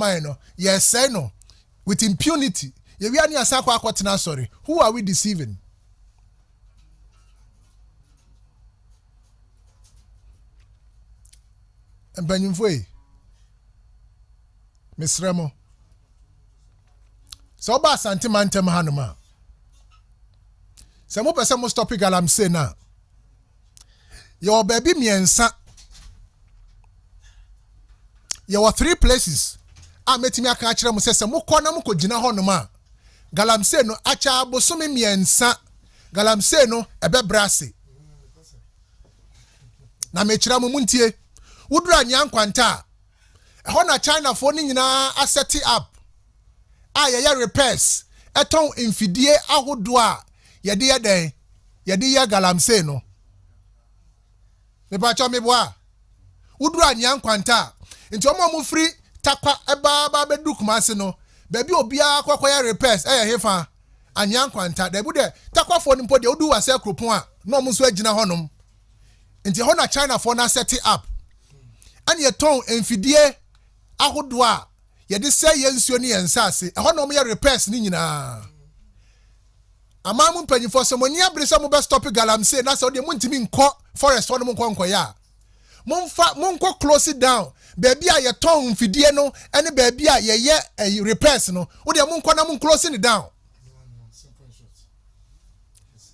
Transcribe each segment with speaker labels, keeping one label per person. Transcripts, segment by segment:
Speaker 1: am no yes say no with impunity ye wi ani asa kwa akwotena sorry who are we deceiving Mbanyimfo Misremo so ba santimantem hanuma se mo pese mo stop galamsey na your baby miensa you were 3 places metimi aka akire mo se mo kɔ na mo kɔgina hɔ no ma galamsey no acha abosome miensa galamsey no ebebrase na mechira mo muntie wudura nyankwanta ɛhɔ na China fo ni nyina aseti up yɛ repairs eton infidie ahodo a yɛde yɛ den yɛde yɛ galamsey no me ba cha me boa wudura nyankwanta nti omo free takwa eba bedu kumase no baabi obia kwakwaya repairs hefa anyankwanta da bude takwa fo nimpo de odu wase akropon a no omo so agina honom nti ho na China fo na set up ani eton enfidie ahodo a ye de say yensuo ne yensase ho na omo ye repairs ni nyina amamu mpanyifo so moni abere so mo be stop galamsey na so de muntimi nko forest ho no nko ya monko close it down baby a ye ton mfidie no ene baby a ye repairs no wo de monko na mon close it down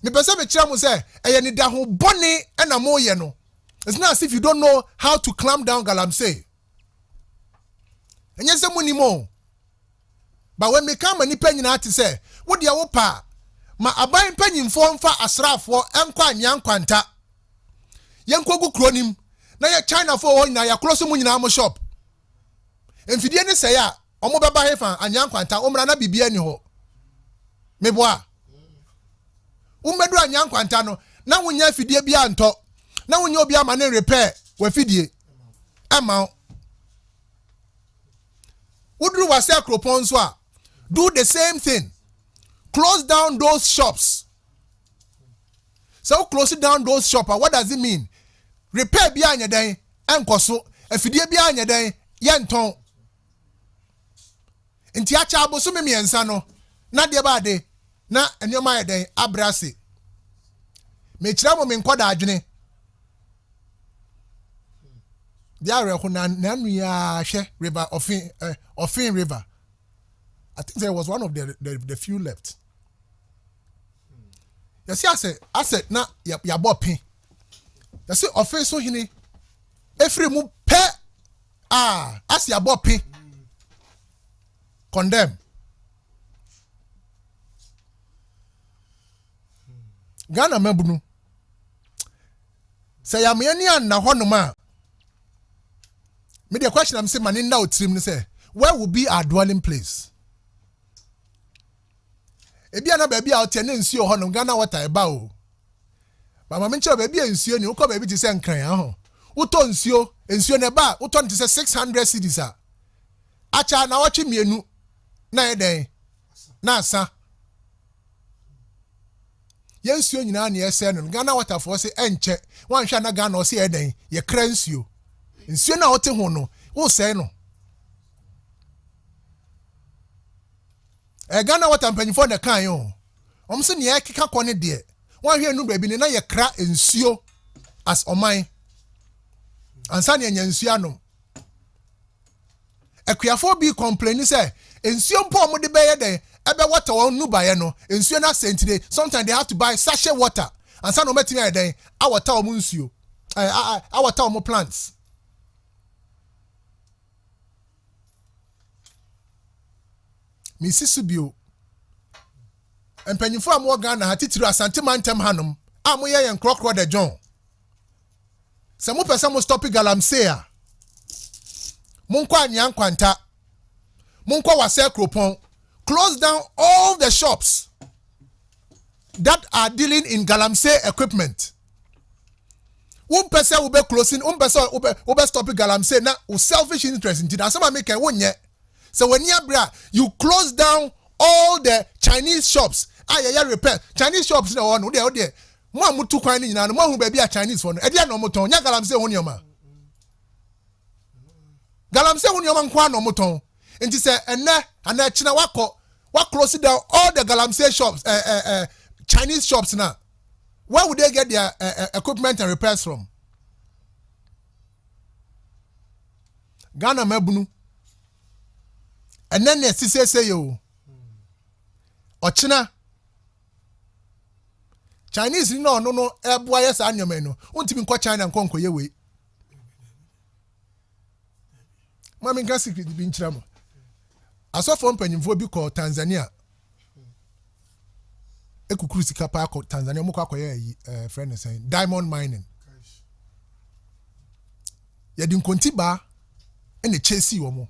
Speaker 1: me pese me kira mo say eye ni da ho bone na mo ye no it's not as if you don't know how to clamp down galamsey enye se munimo but when me come ani panyina ate say wo de wo pa ma aban panyimfo mfa asrafo enko anyankwanta yenkogu kronim na ye China for ho na ya close mu nyina am shop emfidie ne say a omo beba hefa anyankwanta omra na bibia ni ho meboa ummedu anyankwanta no na wonya fidie bia nto na wonya obi ama ne repair wa fidie ama wudru wase akropon so a do the same thing close down those shops so close down those shops what does it mean repair bia anya den enkoso afidie bia anya den ye nton nti acha aboso memiensa no na de ba de na enyoma ye den abrase mechira mo menkoda adwene dia re ho na nanu ya hwe river Ofin river I think there was one of the few left you see I said na ya bopin you see Ofin so hini efri mu pe as ya bopin condemn Ghana mabunu say ya me ni an na honoma me the question I'm saying man na otrim say where will be our dwelling place ebia na baby out na nsuo ho no Ghana water eba o ba ma menche baby nsuo ni ukọ baby ti se nkran ho uto nsuo ne ba uto ti se 600 cedis a acha na wachi mienu na eden na asa ye nsuo nyina na ese no Ghana water for se enche wan hwa na Ghana o se eden ye kra nsuo na wote ho no wo se no Ghana water mpanyifo na kan yo omse ne ekeka kone de wan hwe nu baby ne na ye kra nsuo as oman ansa ne nya nsuo anom akuafo bi complain say nsuo mpo mo de beye den ebe water won nu baye no nsuo na sentire sometimes they have to buy sachet water ansa no metimi den awata o mo nsuo awata o mo plants Mississippi empanyifo am Ghana ha titiri asante mantem hanom amoye yen krokro de John se mo pese mo stop galamsey a monko anyankwanta monko wase kropon close down all the shops that are dealing in galamsey equipment pese we be closing pese we be stop galamsey na selfish interest in asama make wonye. So when you close down all the Chinese shops, repair Chinese shops na one there. Mo amutu kwan ni nyina no mo hu ba bia Chinese for no. E dia no moton, nya galamsey ho nioma. Galamsey ho nioma nkwa no moton. Nti say ene ana china what close down all the galamsey shops Chinese shops now. Where would they get their equipment and repairs from? Ghana mebunu. And then the say yo. Ochina. Chinese no boy sa anyome no. Untimi nkwa China nkonko ye we. Mami nka secret bi nchira mo. Asofo mpanyimfo bi ko Tanzania. Ekukuru sika pa ko Tanzania mo kwa koye friend say diamond mining. Ya di nkonti ba ene chesi wo mo.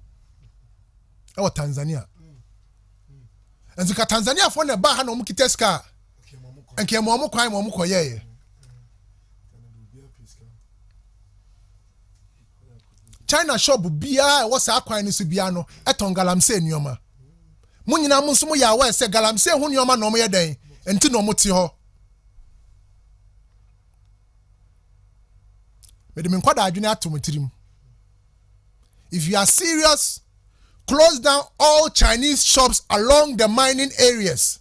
Speaker 1: E wo Tanzania. Enzi ka Tanzania fo na ba ha na mo kiteska. Enke mo kwan mo koye. China shop bia wo sa kwan ni so bia no eton galamsey nioma. Mo nyina mo nso mo ya wa se galamsey ho nioma no mo ye den enti no mo ti ho. Me de me kwada adwene atomotirim. If you are serious, close down all Chinese shops along the mining areas.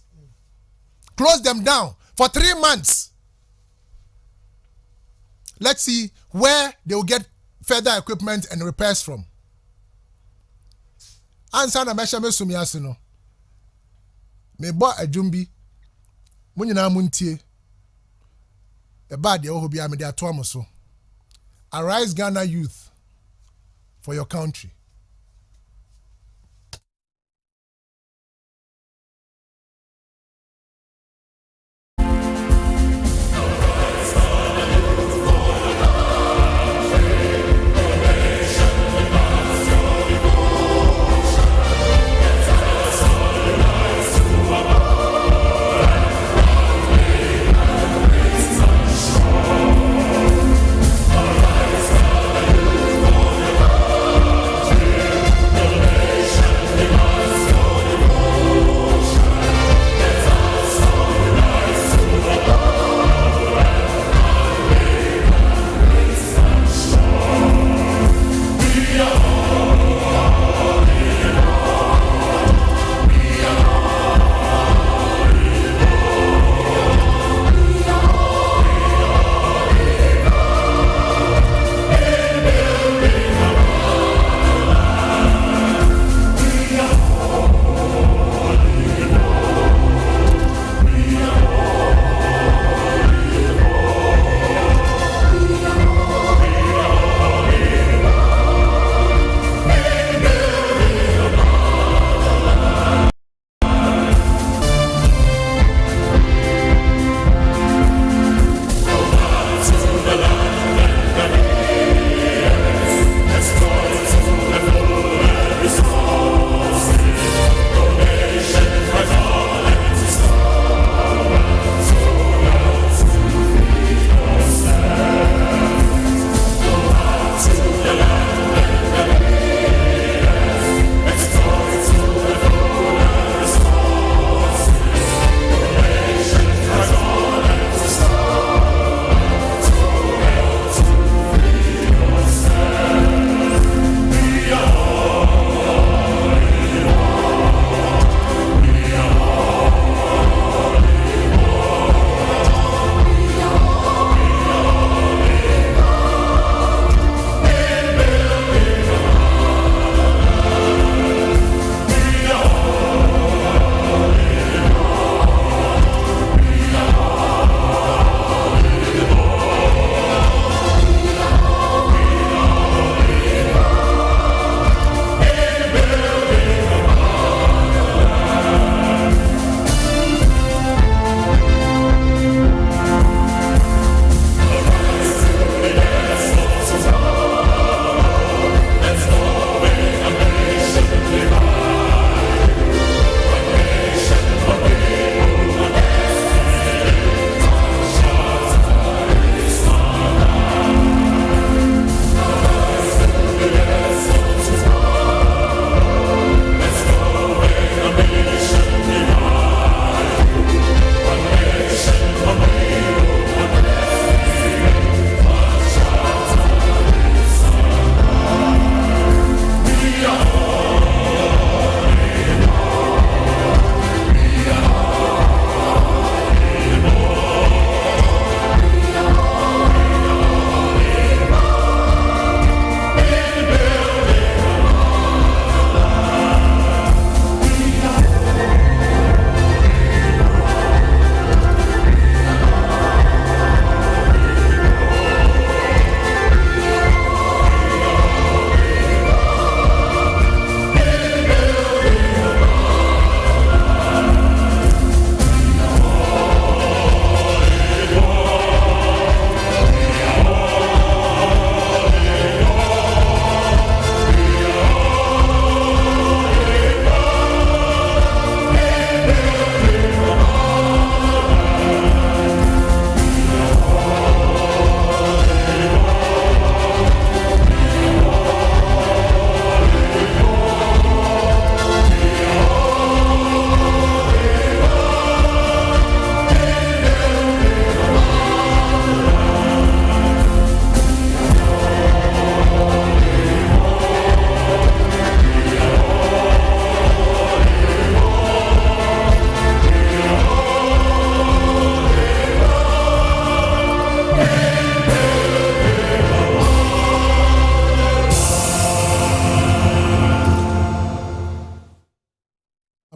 Speaker 1: Close them down for 3 months. Let's see where they will get further equipment and repairs from. Ansa na mesha mesumi ase no. Me bo adwumbi. Mo nyina muntie. E ba de ho bia me de ato amoso. Arise Ghana youth for your country.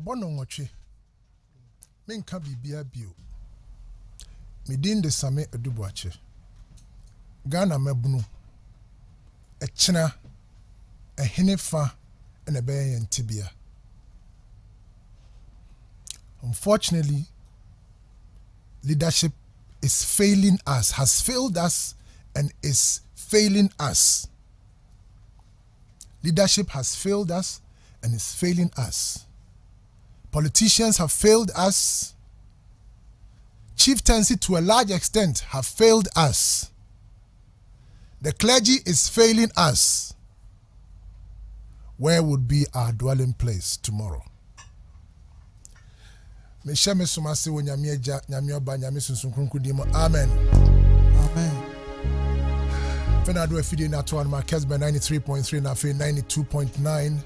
Speaker 1: Ebono ngoche. Menka bibia bio. Medin de Sammy Edubuache. Ghana mebunu. Echina. Ehenefa. And a bay and tibia. Unfortunately, leadership is failing us, has failed us, and is failing us. Leadership has failed us and is failing us. Politicians have failed us. Chieftaincy, to a large extent, have failed us. The clergy is failing us. Where would be our dwelling place tomorrow? Amen. Amen. Fenado Efidi na to my Kessben 93.3 na 92.9.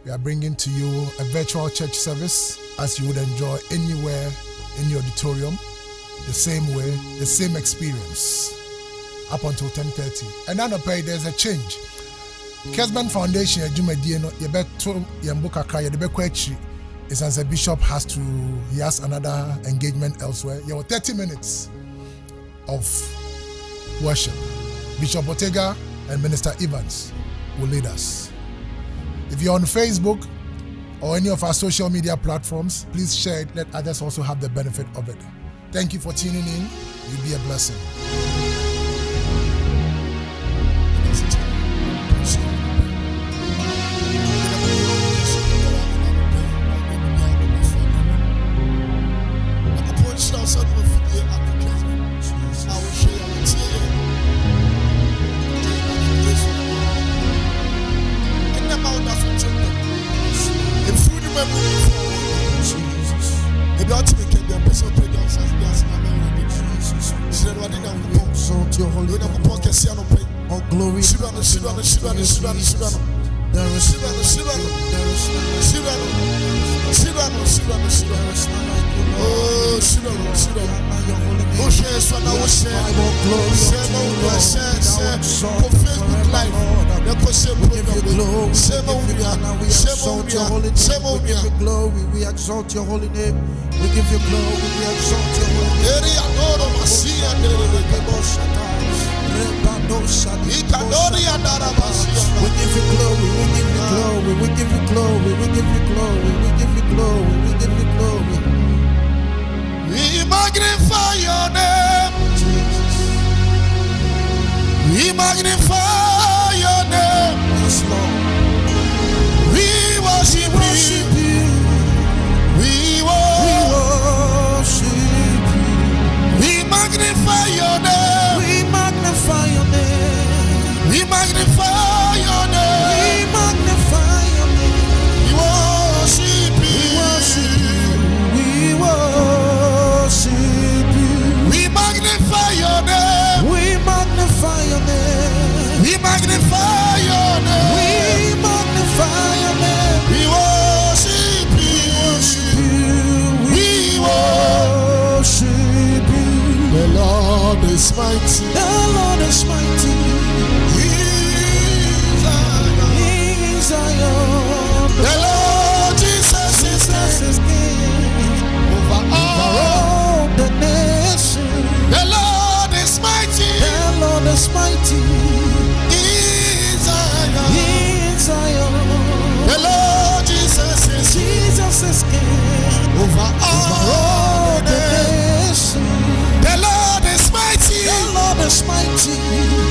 Speaker 1: We are bringing to you a virtual church service as you would enjoy anywhere in your auditorium. The same way, the same experience up until 10:30. And now there's a change. Kessben Foundation, is as a bishop he has another engagement elsewhere. You have 30 minutes of worship. Bishop Ortega and Minister Evans will lead us. If you're on Facebook or any of our social media platforms, please share it. Let others also have the benefit of it. Thank you for tuning in. You'll be a blessing.
Speaker 2: We exalt your holy name. We give you glory. We exalt your holy name. We give you glory. We give you glory. We give you glory. We give you glory. We give you glory. We give you glory.
Speaker 3: We magnify your name.
Speaker 2: Jesus.
Speaker 3: We magnify your name.
Speaker 2: Yes, Lord.
Speaker 3: We worship you. We
Speaker 2: worship you.
Speaker 3: We magnify your name.
Speaker 2: We magnify your name.
Speaker 3: We magnify your name.
Speaker 2: We magnify your name.
Speaker 3: We worship you.
Speaker 2: We worship you.
Speaker 3: We magnify your name.
Speaker 2: We magnify your name.
Speaker 3: We magnify your name.
Speaker 2: We magnify your name.
Speaker 3: We worship you.
Speaker 2: We worship you.
Speaker 3: The Lord is mighty.
Speaker 2: The Lord is mighty.
Speaker 3: He is
Speaker 2: Zion.
Speaker 3: the Lord Jesus is
Speaker 2: King
Speaker 3: over
Speaker 2: all the nations.
Speaker 3: The Lord is mighty.
Speaker 2: The Lord is mighty.
Speaker 3: He is
Speaker 2: Zion.
Speaker 3: The Lord Jesus
Speaker 2: is King
Speaker 3: over all
Speaker 2: the nations.
Speaker 3: The Lord is mighty.
Speaker 2: The Lord is mighty.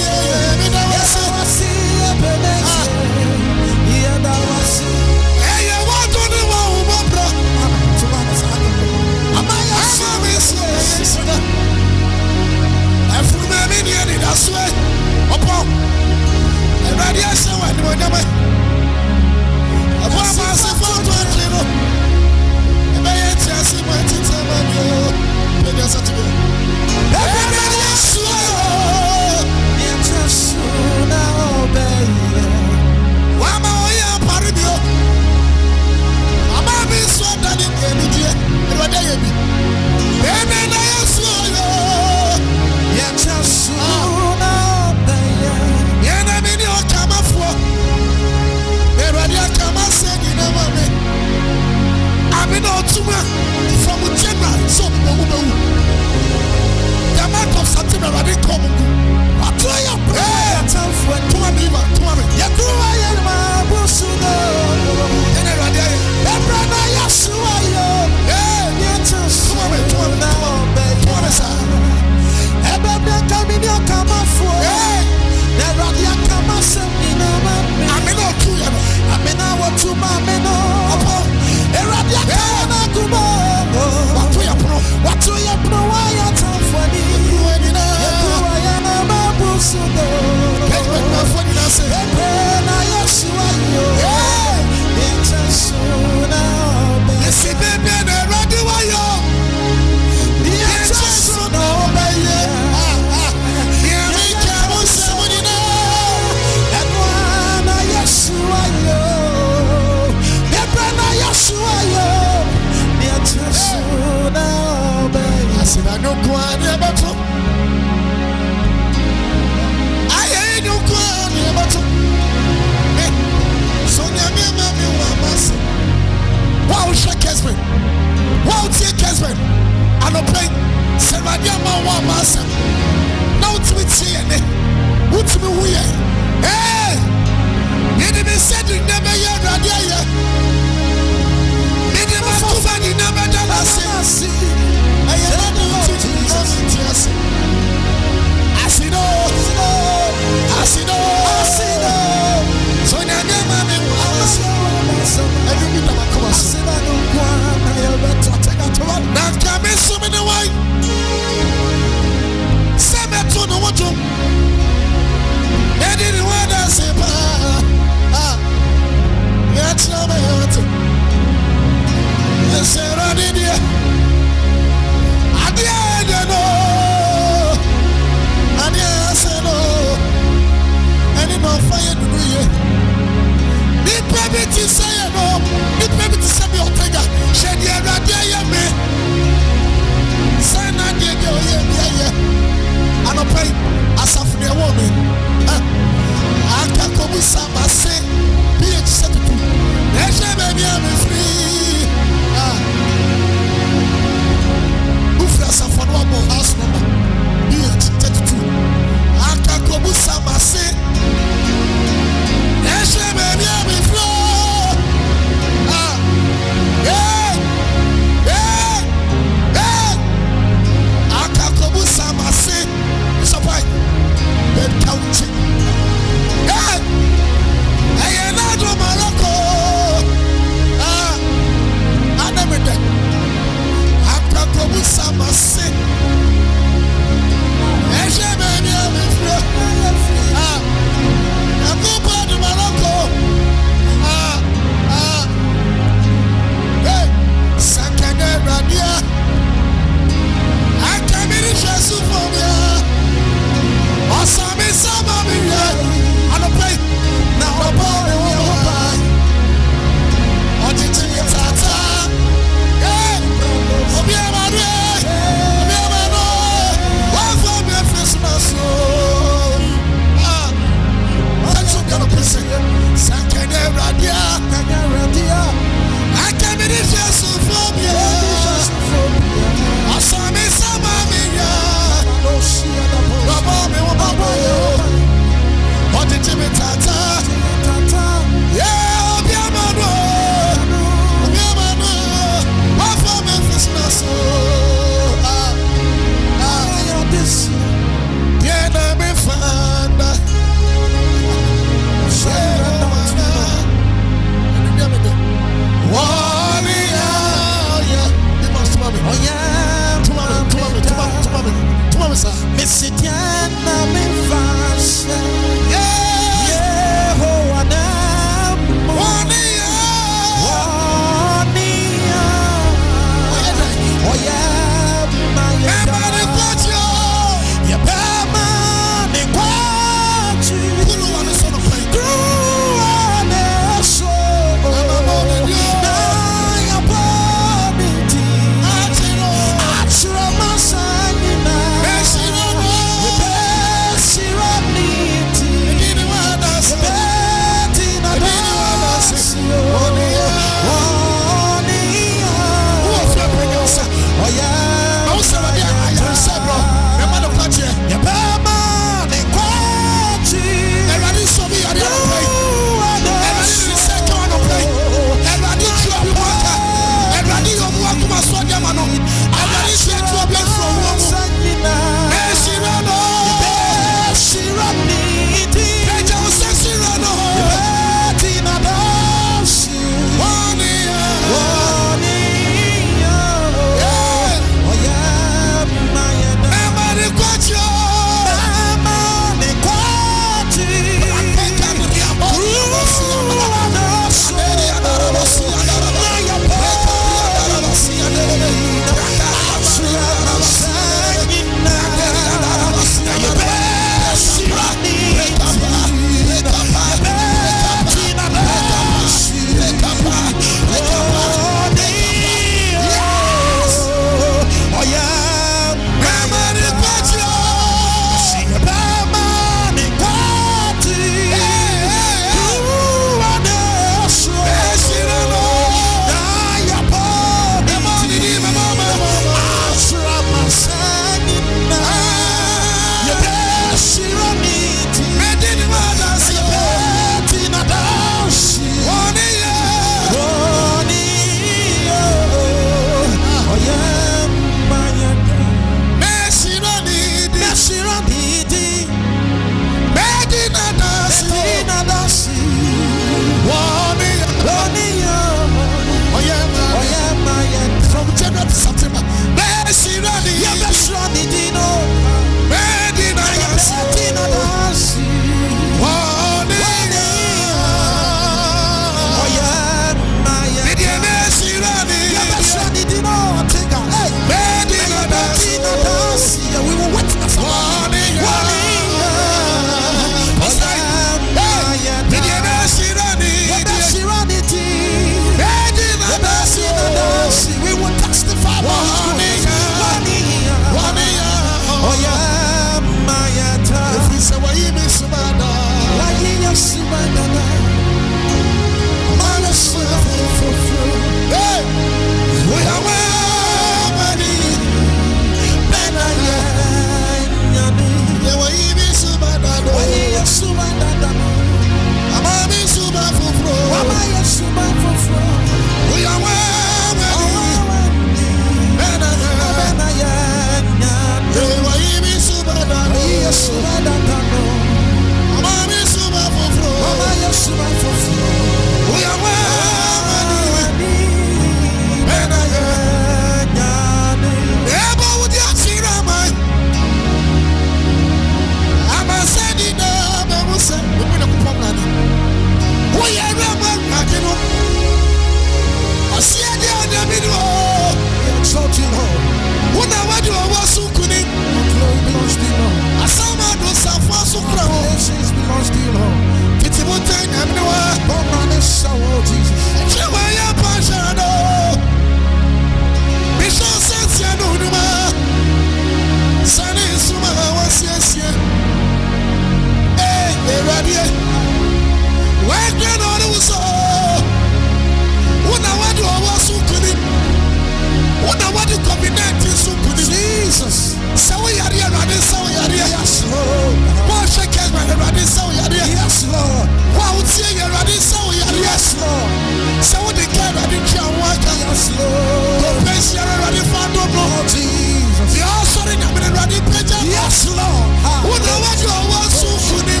Speaker 2: Yes, Lord.
Speaker 3: The patient ready for the blood.
Speaker 2: Jesus.
Speaker 3: The also in the ready patient.
Speaker 2: Yes, Lord.
Speaker 3: Who know what you want to put in?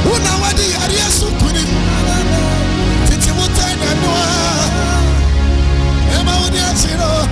Speaker 3: Who know what the idea to put in? Did you want to know? Emma would you know?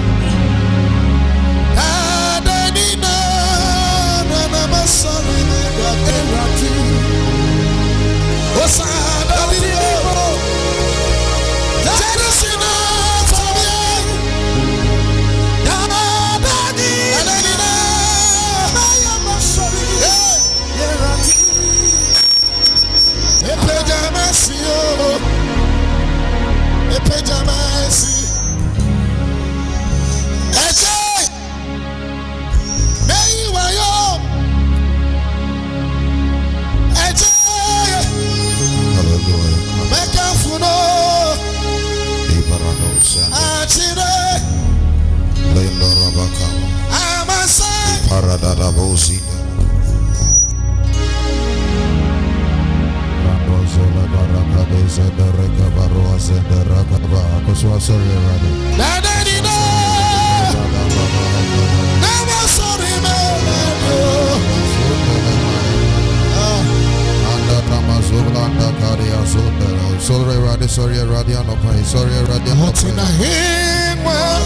Speaker 2: Sorry, Radio no pay. Sorry, Radio no
Speaker 3: What's in the hand? Well,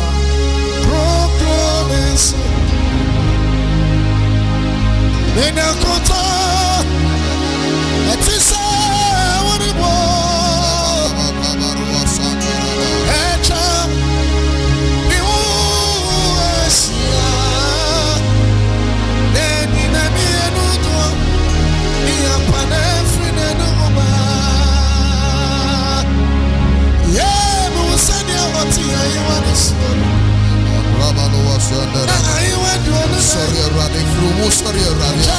Speaker 3: proclaiming. In a kota, it is what it was. Echa, the Oasia. Then in a minuto, the Apanefrin and Oma. Yeah, but we send you what you want to see.
Speaker 2: Sorry, Radio Flu. Sorry, Radio.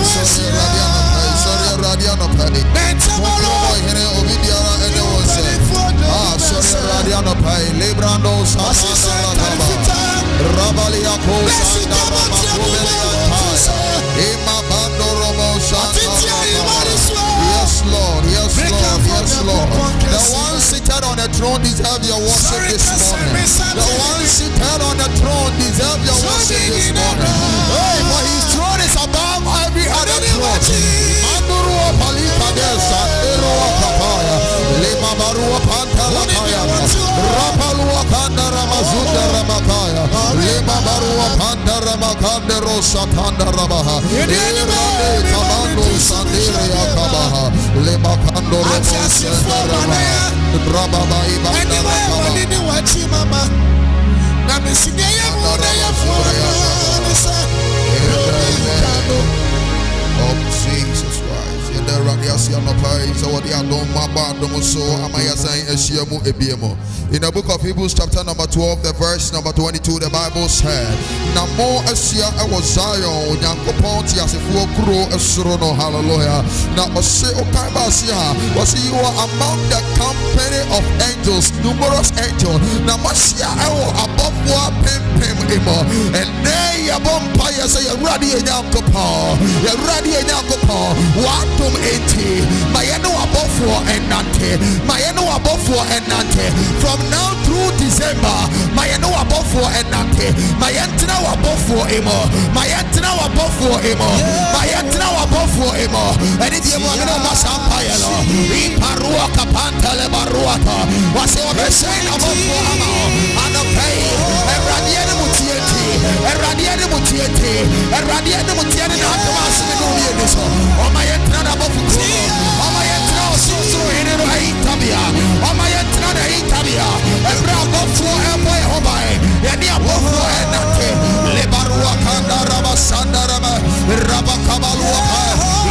Speaker 2: Sorry, Radio no pay. Tomorrow, here, Ovidiara, and the one said, sorry, Radio no pay. Lebrando, Rabalia, Cosa, Ima Bando Romo, Yes, Lord, yes, Lord, yes, Lord. The one seated on the throne deserve your worship this morning. The one seated on the throne deserve your worship this morning. Hey, for his throne is above every other throne. Mandurua Palika Desa, Erua Papaya, Lima Barua Pantalakaya, Rapalua Kanda Ramazunda Ramakaya, Lima Barua Panda Ramakanda Rosa Panda Rabaha, Irade Kamando Sandiria Kabaha, Lima Kando Rosa Rabaha, Rababa Ibanda Rabaha. Oh, Jesus Christ. In the Radiasi on the Pais, or the Adon Maba Domoso, Amaya saying Eshiamu Ebiemo. In the book of Hebrews, chapter number 12, the verse number 22, the Bible said, Namo Asia was Zion, Yankopon, Yasifu Kuro, Esrono, hallelujah. Now, Ose Okaibasia, was you are among the company of angels, numerous angels. Now, Masia, above what Pim Imo, and they are bumpire say, you're ready in Yankopon, you're ready in Yankopon, what to 80, my annual above for and Nante, my annual above for and Nante, from now through December, my annual above for and Nante, my antenna above for Imo, my antenna above for Imo, my antenna above for Imo, and if you want to know my Sampire, we Parua Capantale Baruata, what's your best saying above for Amo, and a pay, and Radiana Mutieti, and Radiana Mutieti, and Radiana Mutieti, and Thomas, on my antenna above for on my antenna, so in it, Tabia, on my antenna, Tabia, and Bravo for Airboy Hobay, and the above for Enate, Lebarua Kanda Raba Sandarama, Rabakabalua,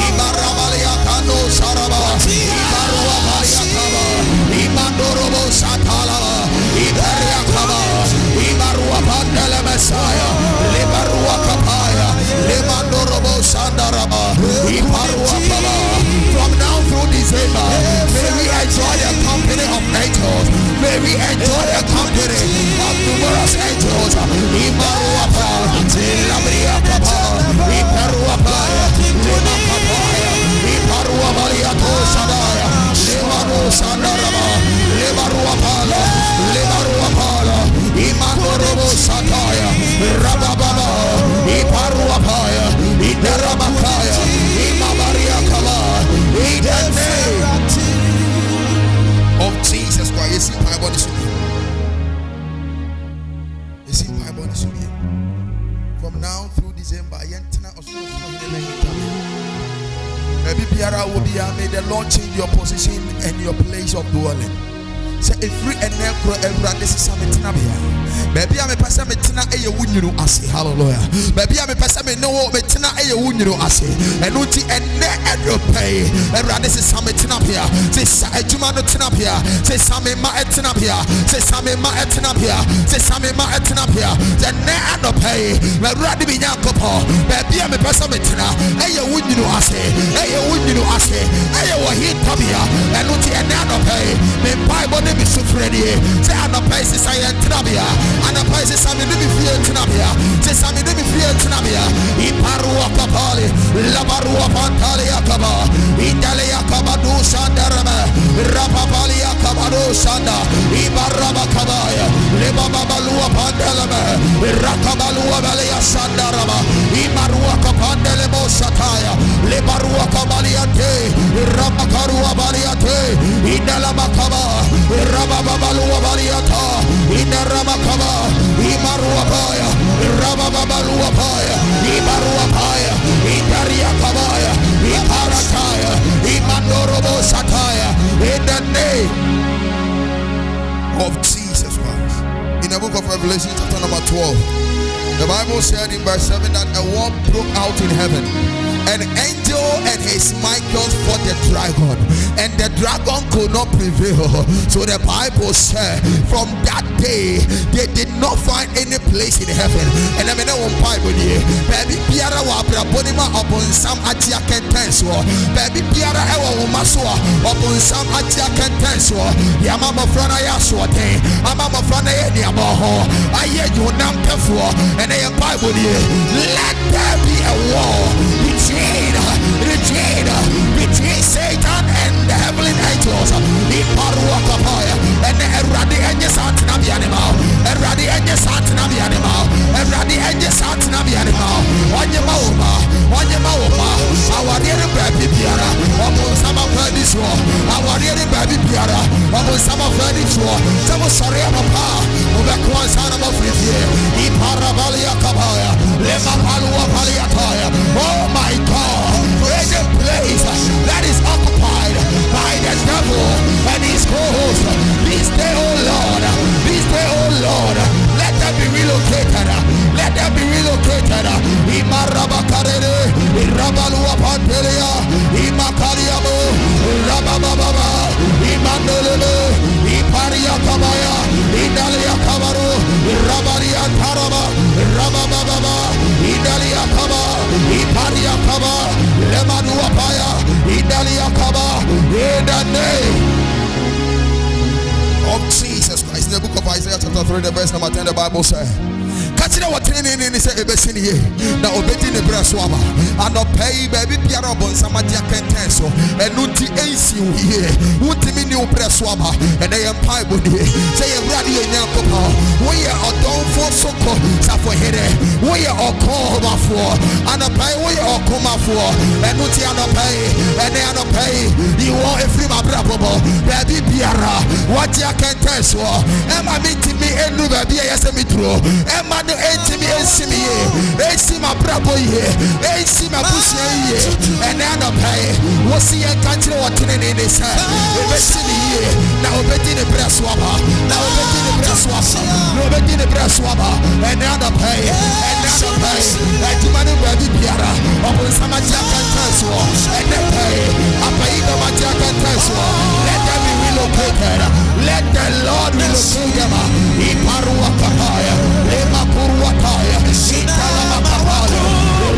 Speaker 2: Ibaravalia Kando Saraba, Ibarua Baliakaba, Imandorobo Satalava, Ibaria Kaba, Ibarua Pandela Messiah, Lebarua Kapaya, Lemandorobo Sandarama, Ibarua Kaba. From now through December, may we enjoy the company of angels. May we enjoy the company of numerous angels. Ibaruapa, Ilabriapa, Iparuapa, Limakapaya, Iparuabalia Tosadaya, Limano Sandarama, Limaruapala, December, Yentana or maybe Piara will be made the Lord change your position and your place of dwelling. Say if free and necro everyone this is something maybe I'm a person metina a wunyu ase hallelujah. Maybe I'm a person me no metina a wunyu ase and uti and ne pay everyone this is something here. Say Juma no tinapia. Say Sammy ma etinapia. Say Sammy ma etinapia. Say Sammy ma etinapia. The ne pay me ready be nyakopo. Maybe I'm a person metina a wunyu ase a wunyu ase a wahin tabia and uti and ne pay me Bible be suffering. Say I no pay say tinapia. And the price is Sammy to be fear Tinabia. Say Sammy to be fear Tinabia. Iparua Kapali, Labarua Pantalia Kaba, Indalia Kabadu Sandarama, Rapapalia Kabadu Sanda, Ibaraba Kabaya, Lebabalua Pandalama, Rakabalua Valia Sandarama, Imarua Kapandelemo Sataya, Lebarua Kabaliate, Rabakarua Baliate, Indalama Kaba, Rababalua Baliata, Indarama Imaruapaya, Rababaluapaya, Imaruapaya, Indaria Kabaya, Iparataya, Imandorobo Sataya, in the name of Jesus Christ. In the book of Revelation, chapter number 12, the Bible said in verse 7 that a war broke out in heaven. An angel and his Michael fought the dragon, and the dragon could not prevail. So the Bible said, from that day they did not find any place in heaven. And I mean, one Bible here, baby Piara wa Brabonima upon some Atia Kentenswa, baby Piara Ewa Maswa upon some Atia Kentenswa, Yamama Frana Yaswate, Amama Frana Yamaho, I hear you nam Pefua, and I am Bible here. Let there be a war between Satan and the heavenly angels. And Eradi and the Santanabi animal, Eradi and the Santanabi animal, Eradi and the Santanabi animal, on your Mauma, our dear baby Piara, upon some of this war, our dear baby Piara, upon some of this war, some sorry about power, Ubekwan son of Frithie, Iparabalia Kabaya, Lema Palua Paliataya, oh my God, where's the place that is occupied by the devil and his co-host? This day, oh Lord, let them be relocated. Let them be relocated. Imarabakarere, Irabalua Pantelia, Imakariabo, Rabababa, Imandolele, Iparia Kabaya, Idalia Kabaru, Rabaria Taraba, Rabababa, Idalia Kaba, Iparia Kaba, Lemadua Paya, Idalia Kaba, in the name of Jesus Christ. In the book of Isaiah chapter 3, the verse number 10, the Bible says, Katina what in say ebesini ye na obedi ne braswama anopai baby piara bon samadia kentenso enuti ensi ye utimi ni braswama and I am Bible dey say everybody nyankopa we are odonfo soko safo here we are okoma for anopai we are okoma for enuti anopai you want every my brabo baby piara what ya kentenso ema mitimi enu baby yesemitro ema Enti my brabo here, enti my pussy here, and then I pay. What's the country what in this hand? Now obey the breast swabber, now obey the breast swabber, no obey the breast swabber, and then I pay, and then I pay. And you man baby Piara, upon some attack and transfer, and then pay. I pay the attack and transfer. Let them be relocated. Let the Lord relocate them. Iparua Kapaya, Lema Kuruataya, Italama Kapaya,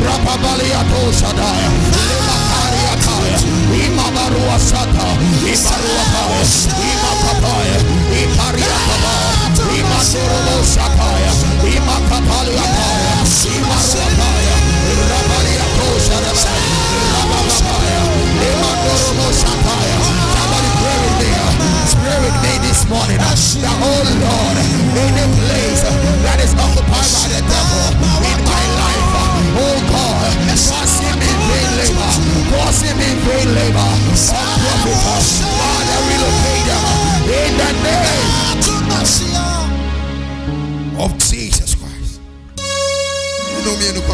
Speaker 2: Rapabalia Tosadaya, Lema Kariataya, Imabarua Sata, Imarua Paya, Imakapaya, Iparia Kapaya, Imasuro Sataya, Imakapalia Paya, Imarua Paya, Rabalia Tosadaya, Rababaya, Imaduro Sataya. Somebody pray with me. Pray with me this morning. The whole Lord in a place that is occupied by the devil in my life. Oh God, cause him in vain labor. Cause him in vain labor. Father, relocate them in the name of Jesus Christ. You know me and the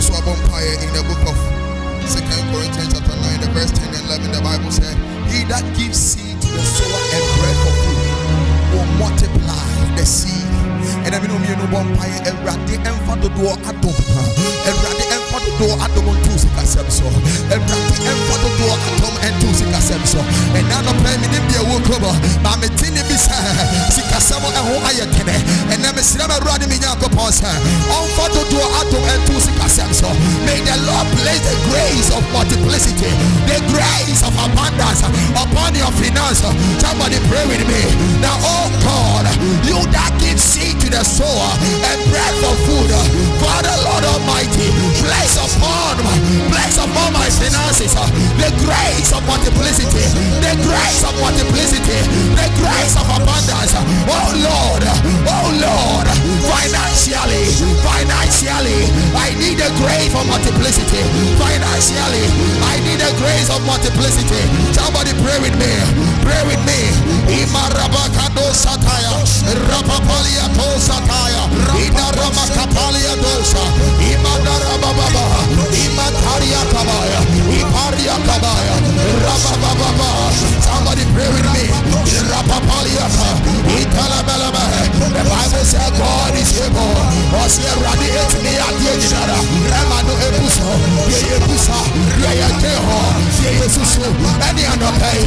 Speaker 2: Bompire, Eradi and Fado Atom, Eradi and Fado Atom on two Sikasemso, Eradi and Fado Atom and two Sikasemso, and now the prime minister will cover Mametini Bisa, Sikasamo and Hoayatene, and Nemesis Radimiako Ponsa, on Fado Atom and two Sikasemso. May the Lord place the grace of multiplicity, the grace of abundance upon your finance. Somebody pray with me. Now, oh God, you that give seed to the sower and bread for food, Father Lord Almighty, place upon my finances the grace of multiplicity, the grace of multiplicity, the grace of abundance. Oh Lord, financially, I need the grace of multiplicity. Financially, I need the grace of multiplicity. Somebody pray with me. Pray with me. Imarabakado sataya, rapapalia to sataya, idarabakapalia dosa, imadarababa, imataria kabaya, iparia kabaya, rabababa. Somebody pray with me. Rapapalia, italabalaba. The Bible says God is able. Osia radiate me adienara. Remano ebuso, ebusa, yeyeteho, yeyesusu. Any other pay.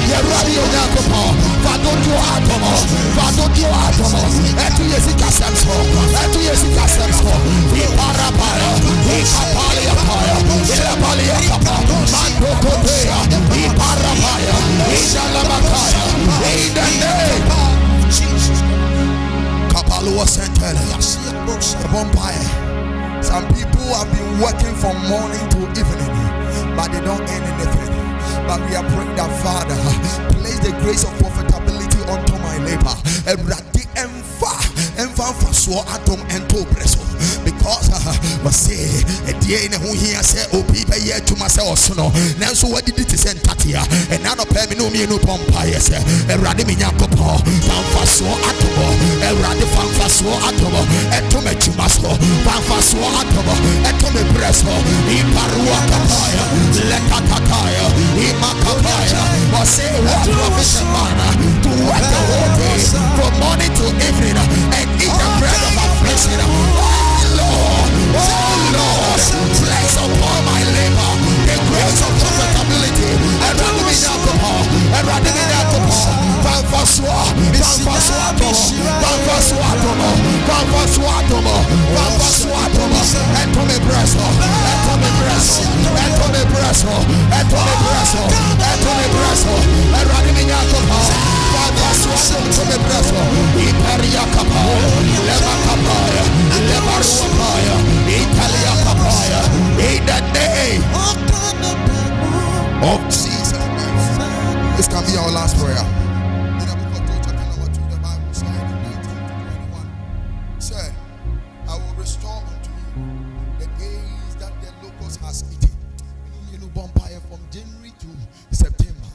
Speaker 2: Ye radio nakopo. Vadodio atomo. Etu yesika semso. Iparapaya, ikapalia paya, ilapalia kapa. Mando kopea, iparapaya, isalamakaya. In the name of Jesus. Kapalua Centella, Bompire. Some people have been working from morning to evening, but they don't earn anything. But we are praying that Father, place the grace of profitability onto my labor. Because we say a day in who he say oh people here to myself no. Now so what did it send Tatia and now no pay me no Bompire say a radimi nyakopo fanfaso atomo a radi fanfaso atomo and to me chumaso fanfaso atomo and to me breso iparua kapaya letakakaya imakapaya or say what profession man to work the whole day from morning to evening and eat the bread of affliction. Oh Lord, place upon my labor the grace of profitability. And rather be alcohol, and rather be alcohol. Fanfasuatomo, and to me bresso, and rather be alcohol. Fanfasuatomo to me bresso, Iperia Kapaya, Leva Kapaya, Leva Kapaya, Italia Kapaya, in the name of Jesus. This can be our last prayer. In the book of Job, chapter number 2, the Bible says in 19:21, said, I will restore unto you the days that the locust has eaten. You know, Bompire from January to September.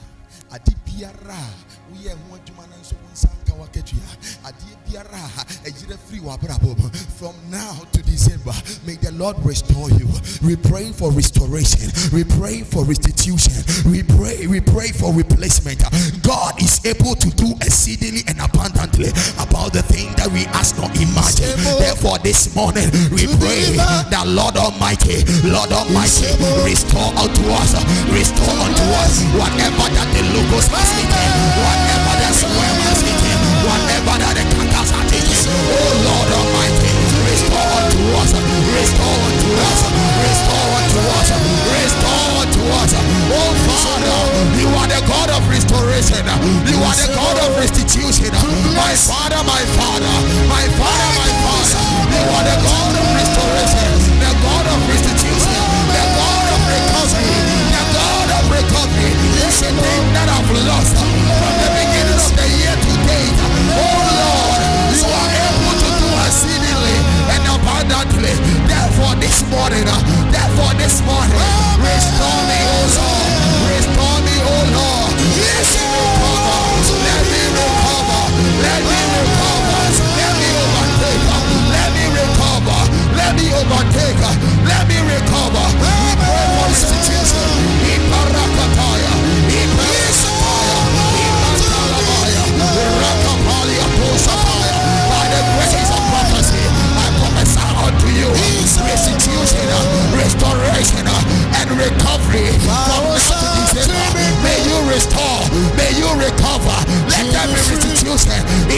Speaker 2: Adipiara, we are one to man and so on Sanka Waketia. Adipiara, a year free wabrabo. From now to December, may the Lord restore you. We pray for restoration. We pray for restitution. We pray for replacement. God is able to do exceedingly and abundantly about the thing that we ask not imagine. Therefore, this morning we pray that Lord Almighty, restore unto us whatever that the locust has eaten, whatever that swarm has eaten, whatever that the canker's are taken. Oh Lord Almighty, restore unto us. Oh Father, you are the God of restoration. You are the God of restitution. My Father. You are the God of restoration, the God of restitution, the God of recovery, the God of recovery. Anything that I've lost from the beginning of the year to date. Oh Lord, you are able to do exceedingly and abundantly. Therefore this morning, restore me, oh Lord. Restore me, oh Lord. Let me recover. Let me overtake. Let me recover.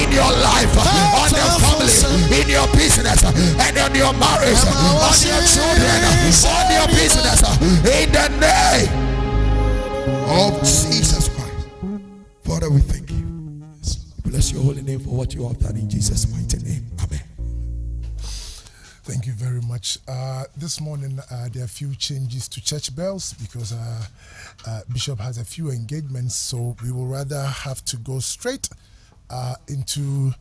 Speaker 2: in your life, on your family, in your business, and on your marriage, on your children, on your business, in the name of Jesus Christ. Father, we thank you. Bless your holy name for what you have done in Jesus' mighty name. Amen.
Speaker 1: Thank you very much. This morning, there are a few changes to church bells because Bishop has a few engagements, so we will rather have to go straight into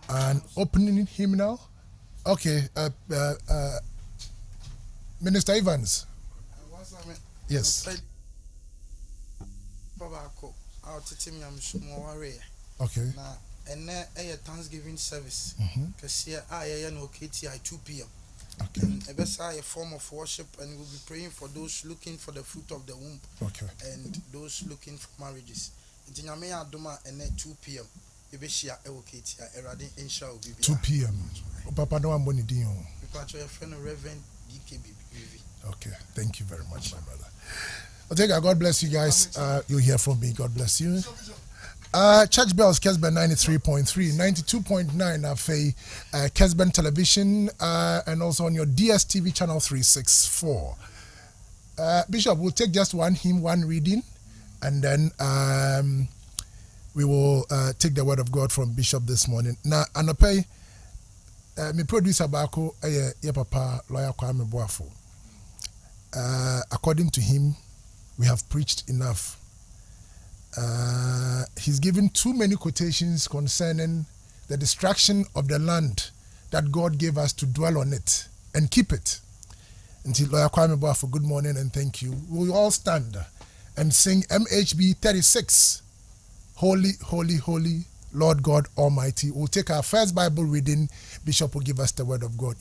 Speaker 1: an opening hymnal. Okay, Minister Evans. Yes. Okay.
Speaker 3: And a Thanksgiving service. Because here I no KTI 2 p.m.
Speaker 1: Okay.
Speaker 3: And a form of worship, and we'll be praying for those looking for the fruit of the womb.
Speaker 1: Okay.
Speaker 3: And those looking for marriages. In Tinyamea Doma and 2 p.m.
Speaker 1: 2 p.m. Papa, no one money deal.
Speaker 3: Reverend DKB.
Speaker 1: Okay, thank you very much, my brother. Okay, God bless you guys. You'll hear from me. God bless you. Church bells, Kessben 93.3, 92.9 Afe, Kessben television, and also on your DSTV channel 364. Bishop, we'll take just one hymn, one reading, and then we will take the word of God from Bishop this morning. Now, Anope, my producer Bako, papa lawyer Kwame Boafo. According to him, we have preached enough. He's given too many quotations concerning the destruction of the land that God gave us to dwell on it and keep it. Until Lawyer Kwame Boafo, good morning and thank you. We will all stand and sing MHB 36. Holy, holy, holy, Lord God Almighty. We'll take our first Bible reading. Bishop will give us the word of God.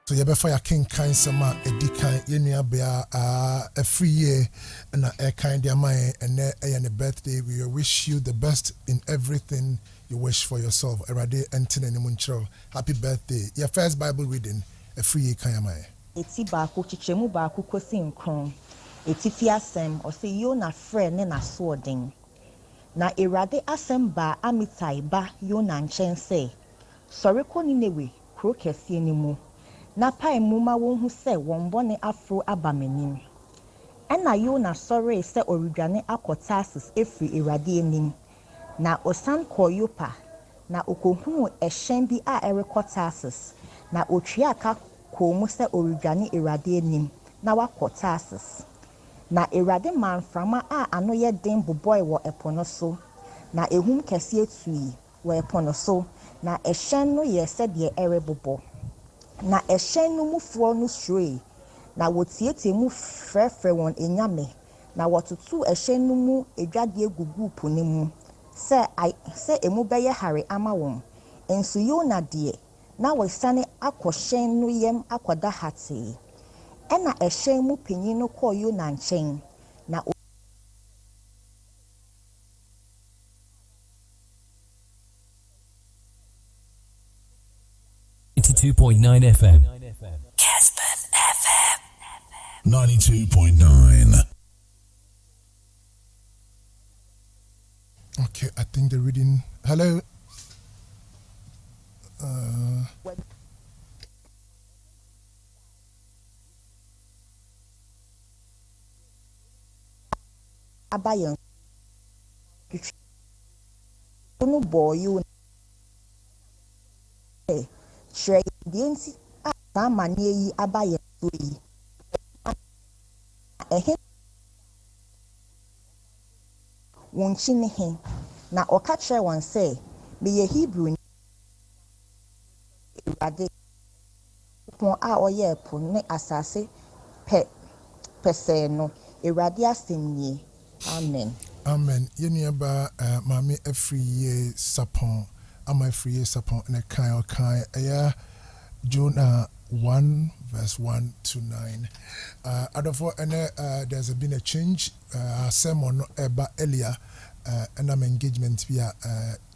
Speaker 1: So you better your king kind sama edikan yenua bea a free year na a kind dia man and a birthday. We wish you the best in everything you wish for yourself. Erade entine ne munchro. Happy birthday. Your first Bible reading a free year kan man.
Speaker 4: Eti baako chichemu baako kosi nkron. Eti fi asem o se yo na frɛ ne na soɔden. Na Erade asem ba Amitai ba yo na nkyɛn sɛ sɔre kɔ Ninewe kuro kɛseɛ ne mu. Na pae mu ma wɔn hu sɛ wɔn bɔne afro aba m'anim. Ɛna Yona sɔre sɛ ɔredwane akɔ Tarsis efiri Erade anim. Na osan kɔ Yopa. Na okohunu ɛhyɛn bi a ɛrekɔ Tarsis. Na otwea aka kɔ mu sɛ ɔredwane Erade anim. Na wakɔ Tarsis. Na Erade manframa a ano yɛ den bobɔe wɔ ɛpo no so. Na ehum kɛseɛ tui wɔ ɛpo no so. Na ɛhyɛn no yɛ sɛdeɛ ɛrebobɔ. Na ɛhyɛn no mufoɔ no hwee. Na wɔtietie mu frɛfrɛ wɔn enyame. Na wɔtoto ɛhyɛn no mu edwadeɛ gugu po ne mu. Sɛ emu bɛyɛ hare ama wɔn. Nso Yona deɛ na wɔsane akɔ hyɛn no yam akɔda hatee. Ɛna ɛhyɛn mu panyin no kɔɔ Yona nkyɛn. Na
Speaker 5: 92.9 FM.
Speaker 6: Kessben FM.
Speaker 3: 92.9.
Speaker 1: Okay, I think the reading. Hello.
Speaker 4: abayan. No boy you Shrey Dinsi Samani yi abayan so yi. Wonchi ne he na oka kyerɛ wɔn sɛ meyɛ Hebrew Erade pon a ɔyɛ po ne asase pɛsɛɛ no Erade asɛm nie. Amen.
Speaker 1: Amen. Yeniaba mami every year sapon ama every year sapon and a kind aya Jonah 1 verse 1 to 9. There's been a change. Sermon eba earlier and engagement via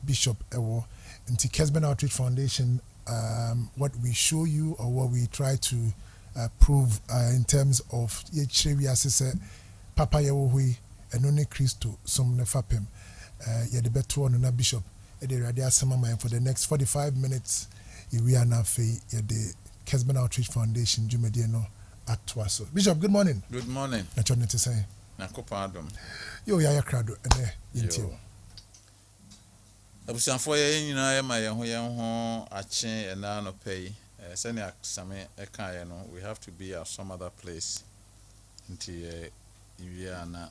Speaker 1: Bishop Ewo into Kessben Outreach Foundation. What we show you or what we try to prove in terms of Papa Yewohui and only Christo some nefapem. The better one na Bishop. For the next 45 minutes, we are now the Kessben Outreach Foundation. Jumediano at Twaso. Bishop, good morning.
Speaker 7: Good morning.
Speaker 1: I tried to say.
Speaker 7: Nakopadom.
Speaker 1: Yo, ya crowd and yintio.
Speaker 7: Abusanfo ye nyina ye ma ye ho ache and na no pay. Send ya same eka no. We have to be at some other place until we are na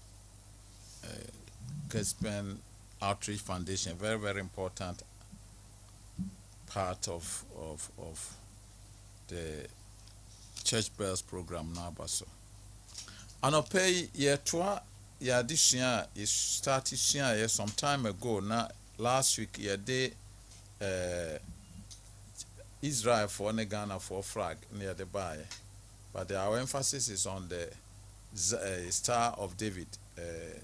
Speaker 7: Kessben Outreach Foundation, very, very important part of the Church Bells program now. So, pay ye twa ya this year is started some time ago. Now last week ye day Israel for Ghana for flag near the bay, but our emphasis is on the Star of David.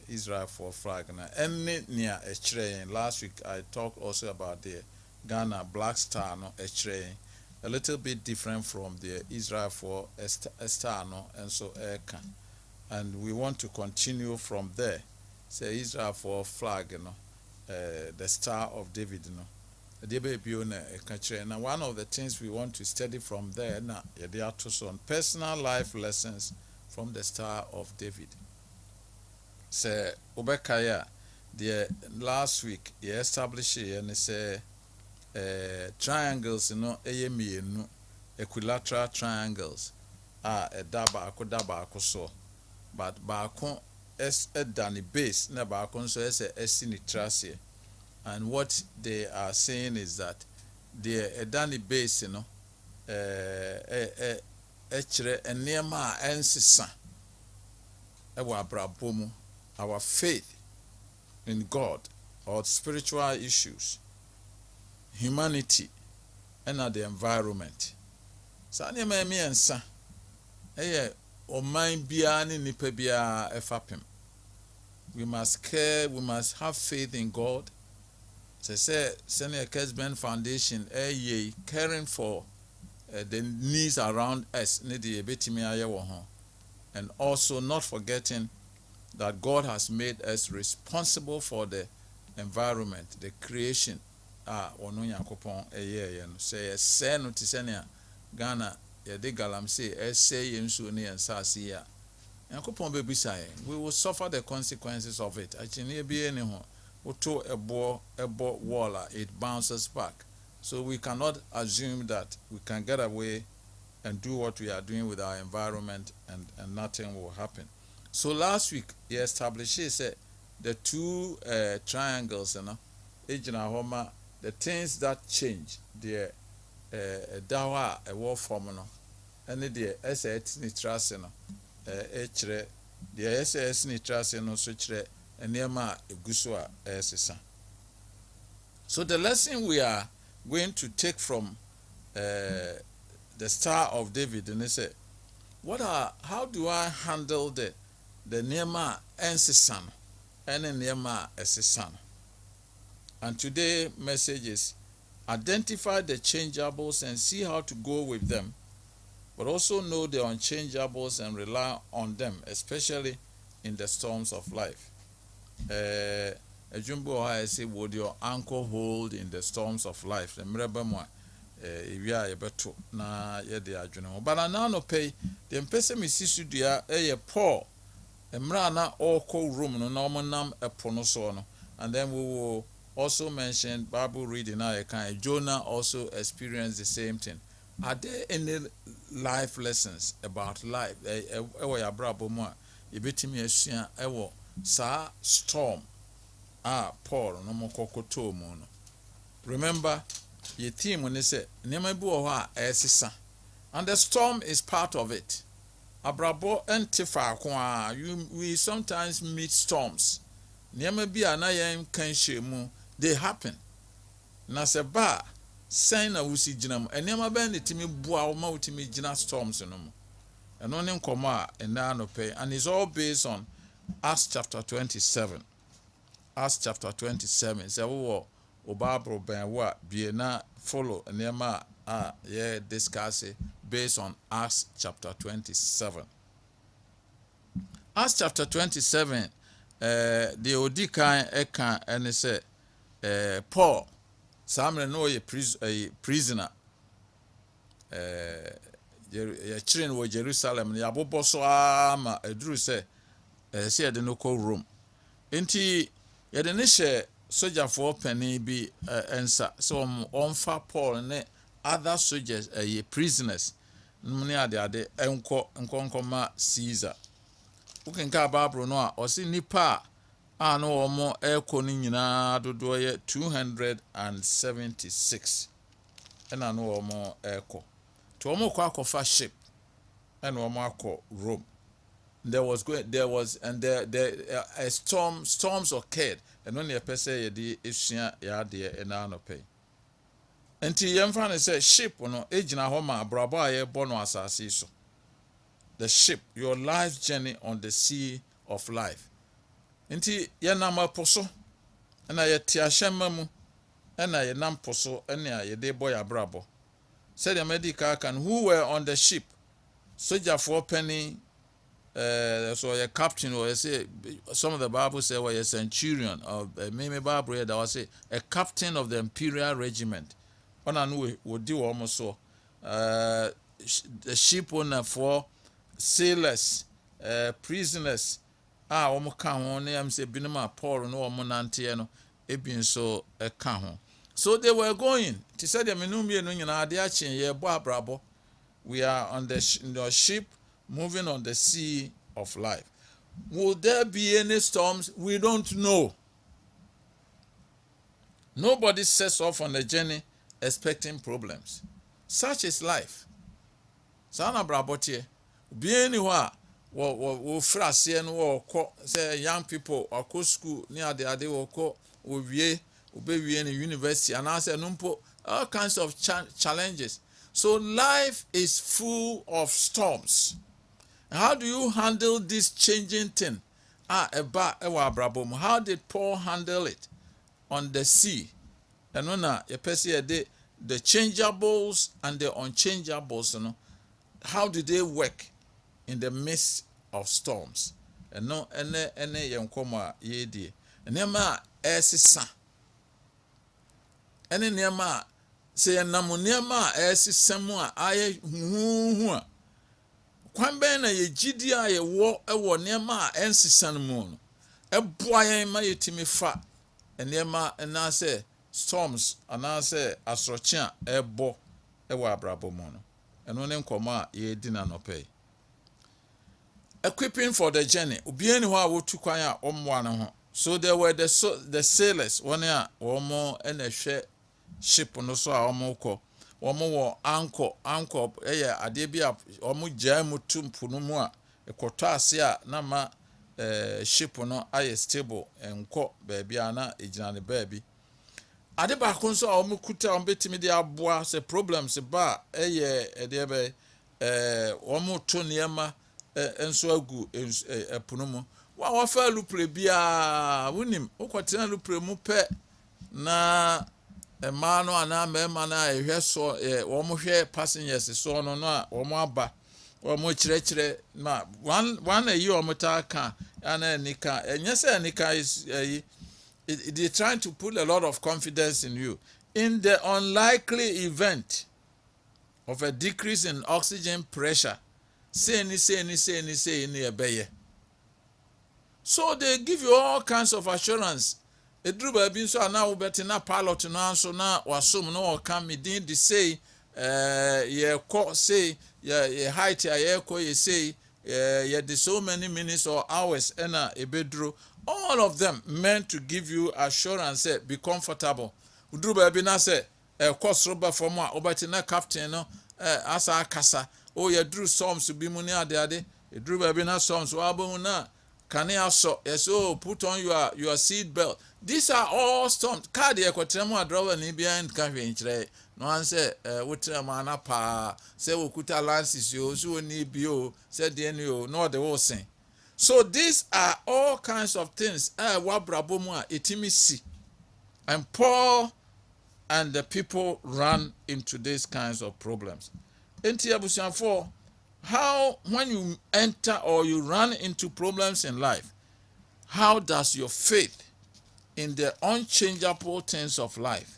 Speaker 7: Israel for flag na any near a train. Last week I talked also about the Ghana Black Star no a train, a little bit different from the Israel for a star no and so and we want to continue from there. Say Israel for flag no the Star of David no. Now one of the things we want to study from there na they are on personal life lessons from the Star of David. Say Obekaya the last week he established and say triangles equilateral triangles a daba so but baako es dani base na baako so es esinitrasie, and what they are saying is that the dani base echere enema ensisa ewa abrabomu. Our faith in God or spiritual issues, humanity, and the environment. saa nneɛma mmiɛnsa ɛyɛ ɔman biara ne nipa biara ɛfapem. We must care, we must have faith in God. Say Kessben Foundation caring for the needs around us, and also not forgetting that God has made us responsible for the environment, the creation. Say no tisenia Ghana yede galamsey yensu ne ensase ya. Yankopon be bisaye, we will suffer the consequences of it. Actually be any ho. Oto ebo wall, it bounces back. So we cannot assume that we can get away and do what we are doing with our environment and nothing will happen. So last week he established the two triangles, the things that change the dawa a war formula and the SS nitrous the SS nitrous no switch and nearma egusua esisa. So the lesson we are going to take from the Star of David and they say, how do I handle the nearma ensisan and the nearma esisan? And today's message is identify the changeables and see how to go with them, but also know the unchangeables and rely on them, especially in the storms of life. A jumbo I say, would your anchor hold in the storms of life? The mrebamwa, if you are a better na yet but I now no pay the pessimist dia Paul, a mrana or co room no normal nam a pronosono, and then we will also mention Bible reading. I can Jonah also experienced the same thing. Are there any life lessons about life? Sa storm. Paul no mo kokoto mu no. Remember, your team when they say nema bi wo ha esisa. And the storm is part of it. Abrabo entifa kwa we sometimes meet storms. Nema bi anayen kan shemu, they happen. Na se ba sign na wusi ginam enema ben ne timi bua wo ma wutimi gina storms no mo. Eno ne nkomo a ena no pay, and it's all based on Acts chapter 27. Acts chapter 27. Say wo Bible ben wa bi na follow enema discuss it based on Acts chapter 27. Acts chapter 27 the odi kan eka ene say Paul Sammy no a prisoner ya children wo Jerusalem ya bobo so ama eduru say say de no ko Rome enti ya de ne hye soldier for penny bi ensa so onfa Paul ne other soldiers prisoners mni ade enko ma Caesar ukenka Bible no a o si nipa no omo eko ni nyina dodo ye 276 ena no omo eko to omo kwa akofa ship ena omo akọ Rome. Storms occurred and when the person ye di esua ya de ena no pay enti yemfa ne say ship no ejina ho ma abrabo aye bo no asase so. The ship, your life journey on the sea of life. Enti ye nam aposo na ye ti ahyema mu na ye nam poso na ye de boy abrabo. Said the medical can who were on the ship. Soldier for penny so a captain or say some of the Bible say was a centurion or maybe Bible that was say a captain of the imperial regiment. On anu would do almost so the ship owner for sailors, prisoners, omo ka ho na am say binema Paul no omo nante no ebin so ka ho. So they were going. Ti said them no mienu nyina ade a chen ye bo abrabo. We are on the ship moving on the sea of life. Will there be any storms? We don't know. Nobody sets off on the journey expecting problems. Such is life. Sana brabotie be anywhere wo frase no wo say young people or school near the ade wo wie obewie in university and answer numpo all kinds of challenges. So life is full of storms. How do you handle this changing thing? How did Paul handle it on the sea? And when the changeables and the unchangeables, how did they work in the midst of storms? And no, any yankoma yedi. And nema esisa. Any nema say namuniama esisema aye huwa. Kwambe na ye gidi a ye wo ewo nema ensisa no mu no. Eboa yen ma yetimi fa. Nema na say storms anase asroche a ebo ewo abrabo mu no. Eno ne nkoma ye di na no pay. Equipping for the journey. Obiani ho a wotu kwan a omwa no ho. So there were the sailors one a omo ena hwe ship no so a omo kɔ. Omo wo anchor ade bi a omo gya mu tumpu no mu a ekoto ase a na ma ship no aye stable enko baabi ana egyina ne baabi. Ade ba ko nso a omo kuta omo betimi de aboa se problems ba ede be omo to niema enso agu epuno mu wa fa lupre bia wonim ukotena lupre mu pe na ema no ana mema na ehwe so wo mo hwe passengers so no no a wo mo aba wo mo kirekire na one ayi wo mo ta ka ana nika enyese nika is they trying to put a lot of confidence in you in the unlikely event of a decrease in oxygen pressure. Say any ebeye. So they give you all kinds of assurance. Edru ba bi so na wo beti na pilot no anso na wasom no o kan medin de say ye ko say ye height ye ko ye say ye de so many minutes or hours na ebedru. All of them meant to give you assurance, say be comfortable. Udru ba bi na say cost roba from a obeti na captain no asa kasa. Oh, you drew storms to be money ade. You drew baby na storms. Wabuna can you so yes? Oh, put on your seat belt. These are all storms. Card ye kwatremo driver ni behind cafe inchre. No answer. Wutre mana pa. Say ukuta lances yo. So ni bio. Say DNO. No the whole thing. So these are all kinds of things. Wabrabomwa itimi si. And Paul and the people ran into these kinds of problems. How, when you enter or you run into problems in life, how does your faith in the unchangeable things of life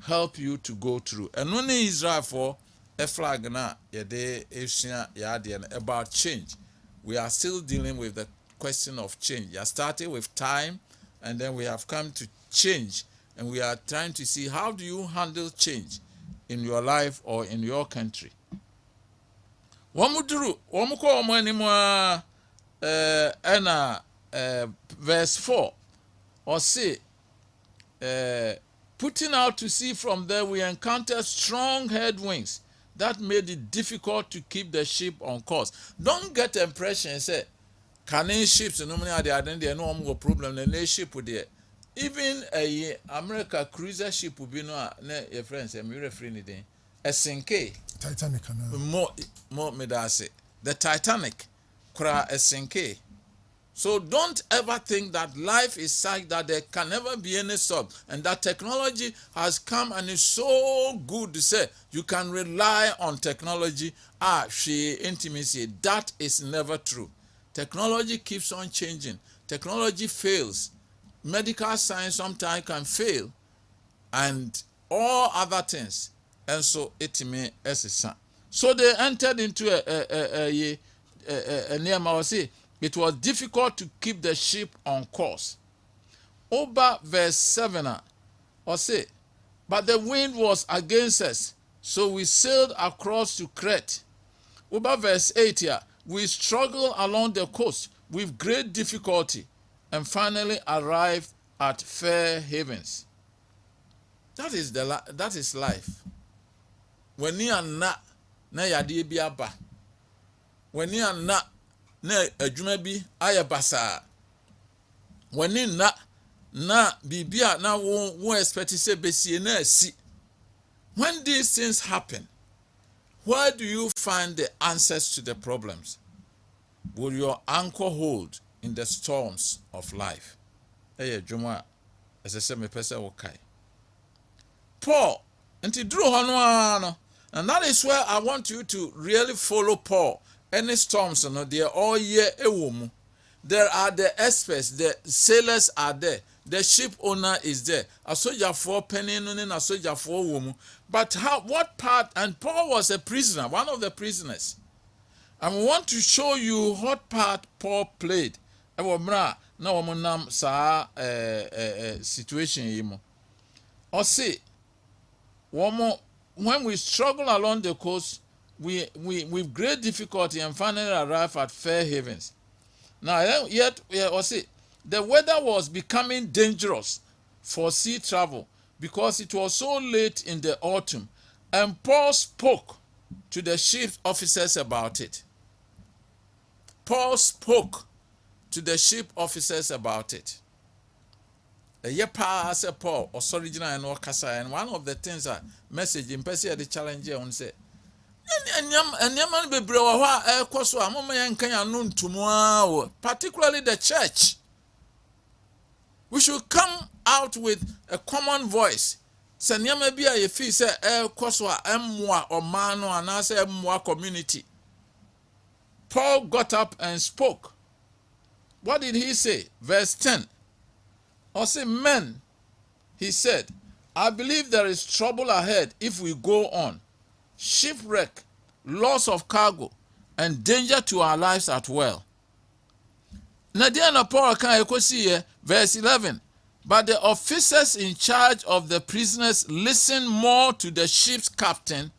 Speaker 7: help you to go through? And when Israel for a flag na about change, we are still dealing with the question of change. You started with time, and then we have come to change, and we are trying to see how do you handle change in your life or in your country. Verse 4 or say putting out to sea from there we encountered strong headwinds that made it difficult to keep the ship on course. Don't get the impression say Canadian ships no many are there no more problem the ship with there. Even a America cruiser ship will be no your friends and referring it a sinke
Speaker 1: Titanic
Speaker 7: more medase the Titanic kra a sinke. So don't ever think that life is such that there can never be any stop, and that technology has come and is so good to say you can rely on technology. She intimacy. That is never true. Technology keeps on changing. Technology fails. Medical science sometimes can fail, and all other things. And so it may as a son. So they entered into a near Mawasi. It was difficult to keep the ship on course. Over verse 7 or say, but the wind was against us, so we sailed across to Crete. Over verse 8 here, we struggled along the coast with great difficulty and finally arrived at Fair Havens. That is life. When you are not na yade bi aba. When you are not na adwuma bi ayabasa. When you na bibia na wo expect say besie na asi. When these things happen, Where do you find the answers to the problems? Will your anchor hold in the storms of life? Hey, Juma, as I said, me person okay. Paul, and and that is where I want you to really follow Paul. Any storms, they are all year a woman. There are the experts, the sailors are there, the ship owner is there, a soldier for penny and a soldier for woman. But what part? And Paul was a prisoner, one of the prisoners. And we want to show you what part Paul played. Now we sa situation. Or see, when we struggle along the coast, we with great difficulty and finally arrive at Fair Havens. Now, yet, see, the weather was becoming dangerous for sea travel because it was so late in the autumn, and Paul spoke to the ship's officers about it. Paul spoke to the ship officers about it. A year passed, Paul, or original and Okasa, and one of the things that message in Persia the challenger on say, particularly the church. We should come out with a common voice. Community. Paul got up and spoke. What did he say? Verse 10. Or say, men, he said, I believe there is trouble ahead if we go on. Shipwreck, loss of cargo, and danger to our lives at well. Nadiana Paul can see verse 11. But the officers in charge of the prisoners listened more to the ship's captain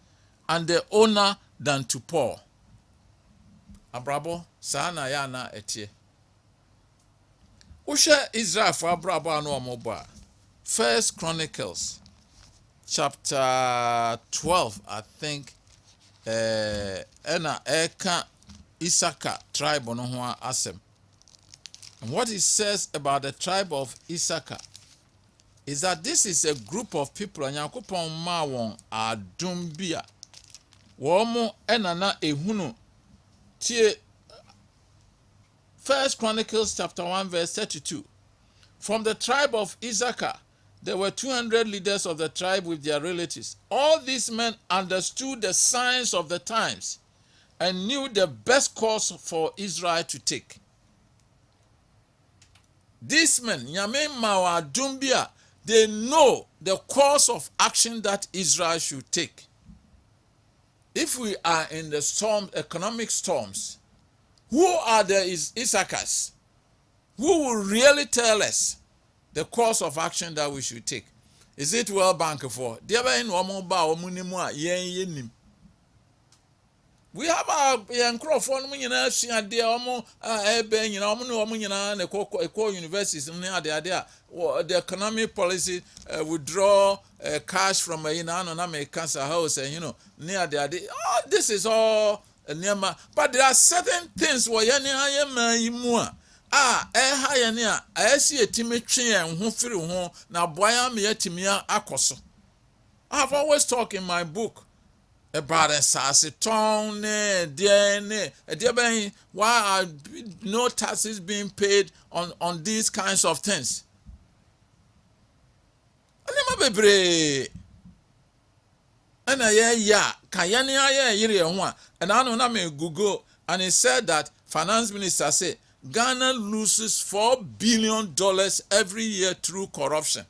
Speaker 7: and the owner than to Paul. Abrabo, sana yana etie. Usha Israel for Abrabo anu amoba. First Chronicles, chapter 12, I think. Ena eka Issachar tribe ono ho asem. And what it says about the tribe of Issachar is that this is a group of people and Yakupon ma won adumbia. Womo enana ehunu tie. First Chronicles chapter 1 verse 32. From the tribe of Issachar, there were 200 leaders of the tribe with their relatives. All these men understood the signs of the times and knew the best course for Israel to take. These men, Nyame Mawa Dumbia, they know the course of action that Israel should take. If we are in the storm, economic storms, who are the Issachars? Who will really tell us the course of action that we should take? Is it World Bank for? We have our microphone, universities, the economic policy withdraw cash from a cancer house, and this is all. But there are certain things where I see a timidry and who feel home now. Akoso. I have always talked in my book about a sassy tone, why are no taxes being paid on these kinds of things? And I know Google, and it said that finance minister said Ghana loses $4 billion every year through corruption.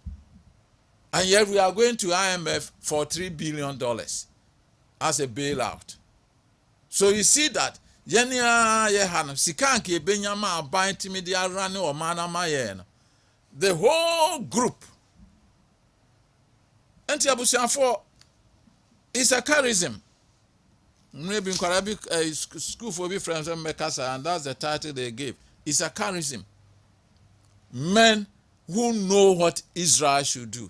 Speaker 7: And yet we are going to IMF for $3 billion as a bailout. So you see that the whole group Issachar-ism. Maybe in Arabic school for be friends and Mekasa, and that's the title they gave. Issachar-ism. Men who know what Israel should do.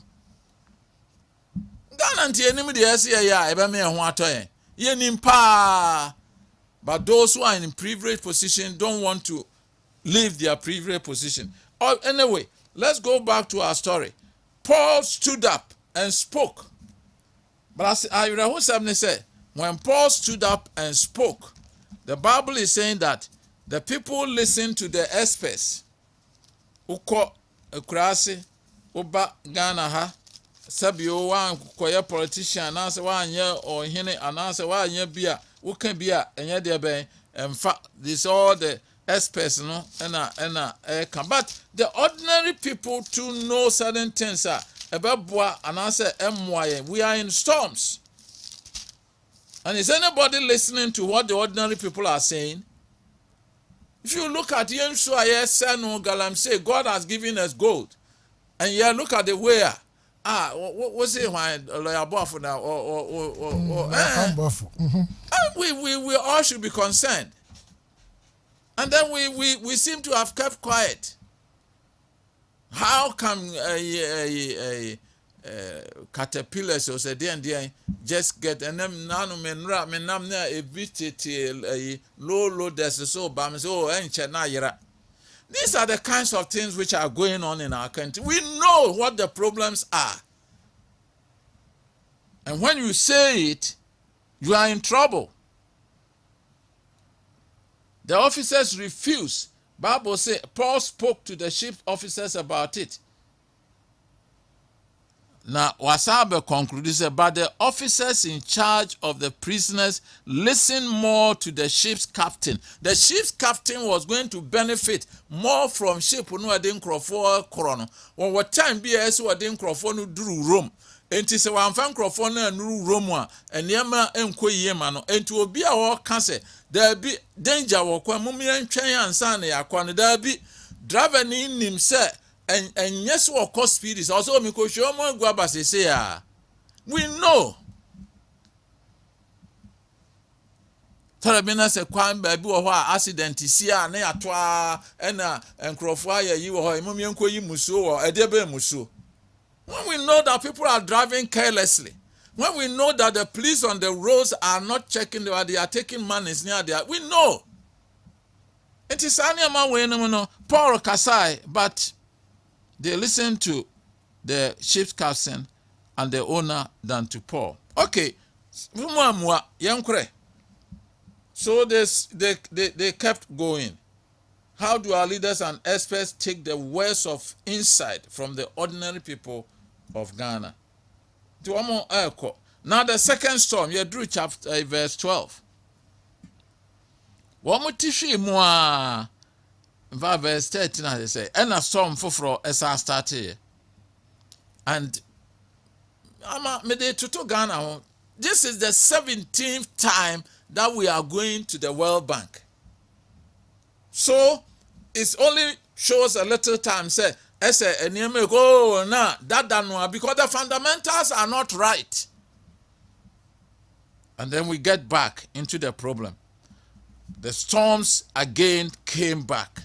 Speaker 7: But those who are in privileged position don't want to leave their privileged position. Anyway, let's go back to our story. Paul stood up and spoke. But I said, when Paul stood up and spoke, the Bible is saying that the people listened to the experts. Uko ekurase uba Ghana ha sabio wa koye politician anase wa anye ohene anase wa anye bia uka bia enye de ben emfa this all the experts no can, but the ordinary people to know certain things are ebeboa anase emwaye. We are in storms. And is anybody listening to what the ordinary people are saying? If you look at Yensua Sanu Galam say God has given us gold, and you look at the way what's it why lawyer buff now we all should be concerned, and then we seem to have kept quiet. How come caterpillars or say just get and them nanu menra menam na evitete low there's so bam so enche na yira. These are the kinds of things which are going on in our country. We know what the problems are, and when you say it, you are in trouble. The officers refused. Bible say Paul spoke to the chief officers about it. Now, Wasabe concluded, but the officers in charge of the prisoners listened more to the ship's captain. The ship's captain was going to benefit more from ship no adin crofo krono. When what time BS adin crofo no duru Rome. Enti se wamfa crofo na nuru Rome a enema enko yema no. Enti obi a wo ka se there be danger wo kwa mumye ntwen ansa na yakwa no there be driver ni nim se and yes, what cause speed is also because we know. Tarabina se kwan baby or accident is here, ne atwa and crofwire you or mumianko yi muso or edebe muso. When we know that people are driving carelessly, when we know that the police on the roads are not checking, they are taking monies near there, we know. It is anyama way no Paul Kasai, but they listened to the ship's captain and the owner than to Paul. Okay, so they kept going. How do our leaders and experts take the words of insight from the ordinary people of Ghana? Now the second storm, you drew chapter verse 12. Verse 13, as they say, and a storm for as I started. And Ghana, this is the 17th time that we are going to the World Bank. So it only shows a little time, say, because the fundamentals are not right. And then we get back into the problem. The storms again came back.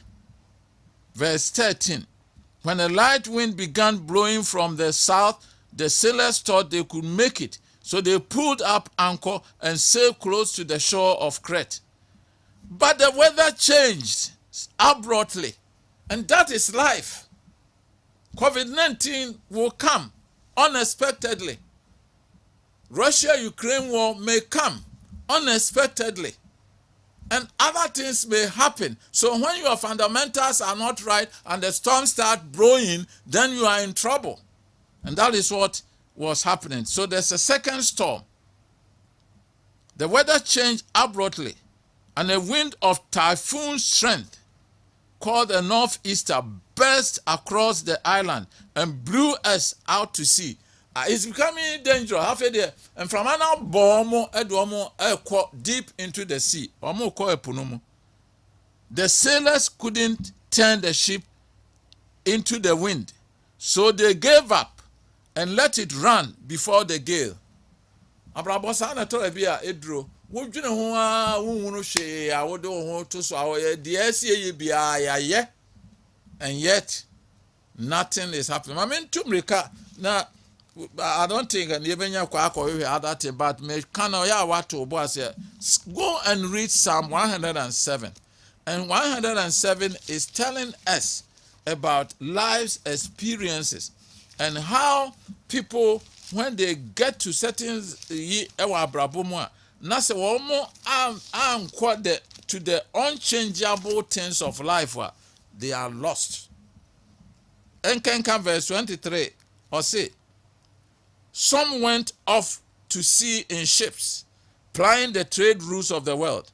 Speaker 7: Verse 13, when a light wind began blowing from the south, the sailors thought they could make it, so they pulled up anchor and sailed close to the shore of Crete. But the weather changed abruptly, and that is life. COVID-19 will come unexpectedly. Russia-Ukraine war may come unexpectedly. And other things may happen. So when your fundamentals are not right and the storms start blowing, then you are in trouble. And that is what was happening. So there's a second storm. The weather changed abruptly, and a wind of typhoon strength called a northeaster burst across the island and blew us out to sea. It's becoming dangerous. And from now, deep into the sea. The sailors couldn't turn the ship into the wind, so they gave up and let it run before the gale. And yet nothing is happening. I mean, now I don't think but go and read Psalm 107. And 107 is telling us about life's experiences and how people, when they get to certain na sɛ wɔn mo ankɔ to the unchangeable things of life, they are lost. Enkenka verse 23, or say, some went off to sea in ships, plying the trade routes of the world.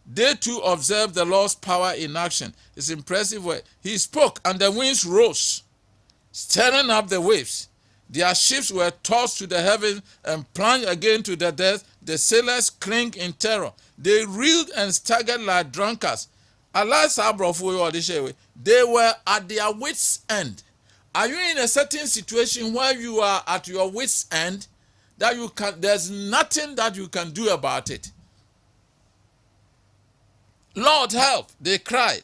Speaker 7: They too observed the Lord's power in action. It's impressive word. He spoke, and the winds rose, stirring up the waves. Their ships were tossed to the heavens and plunged again to the depths. The sailors cringed in terror. They reeled and staggered like drunkards. Alas, they were at their wits' end. Are you in a certain situation where you are at your wits' end that there's nothing that you can do about it? Lord, help, they cried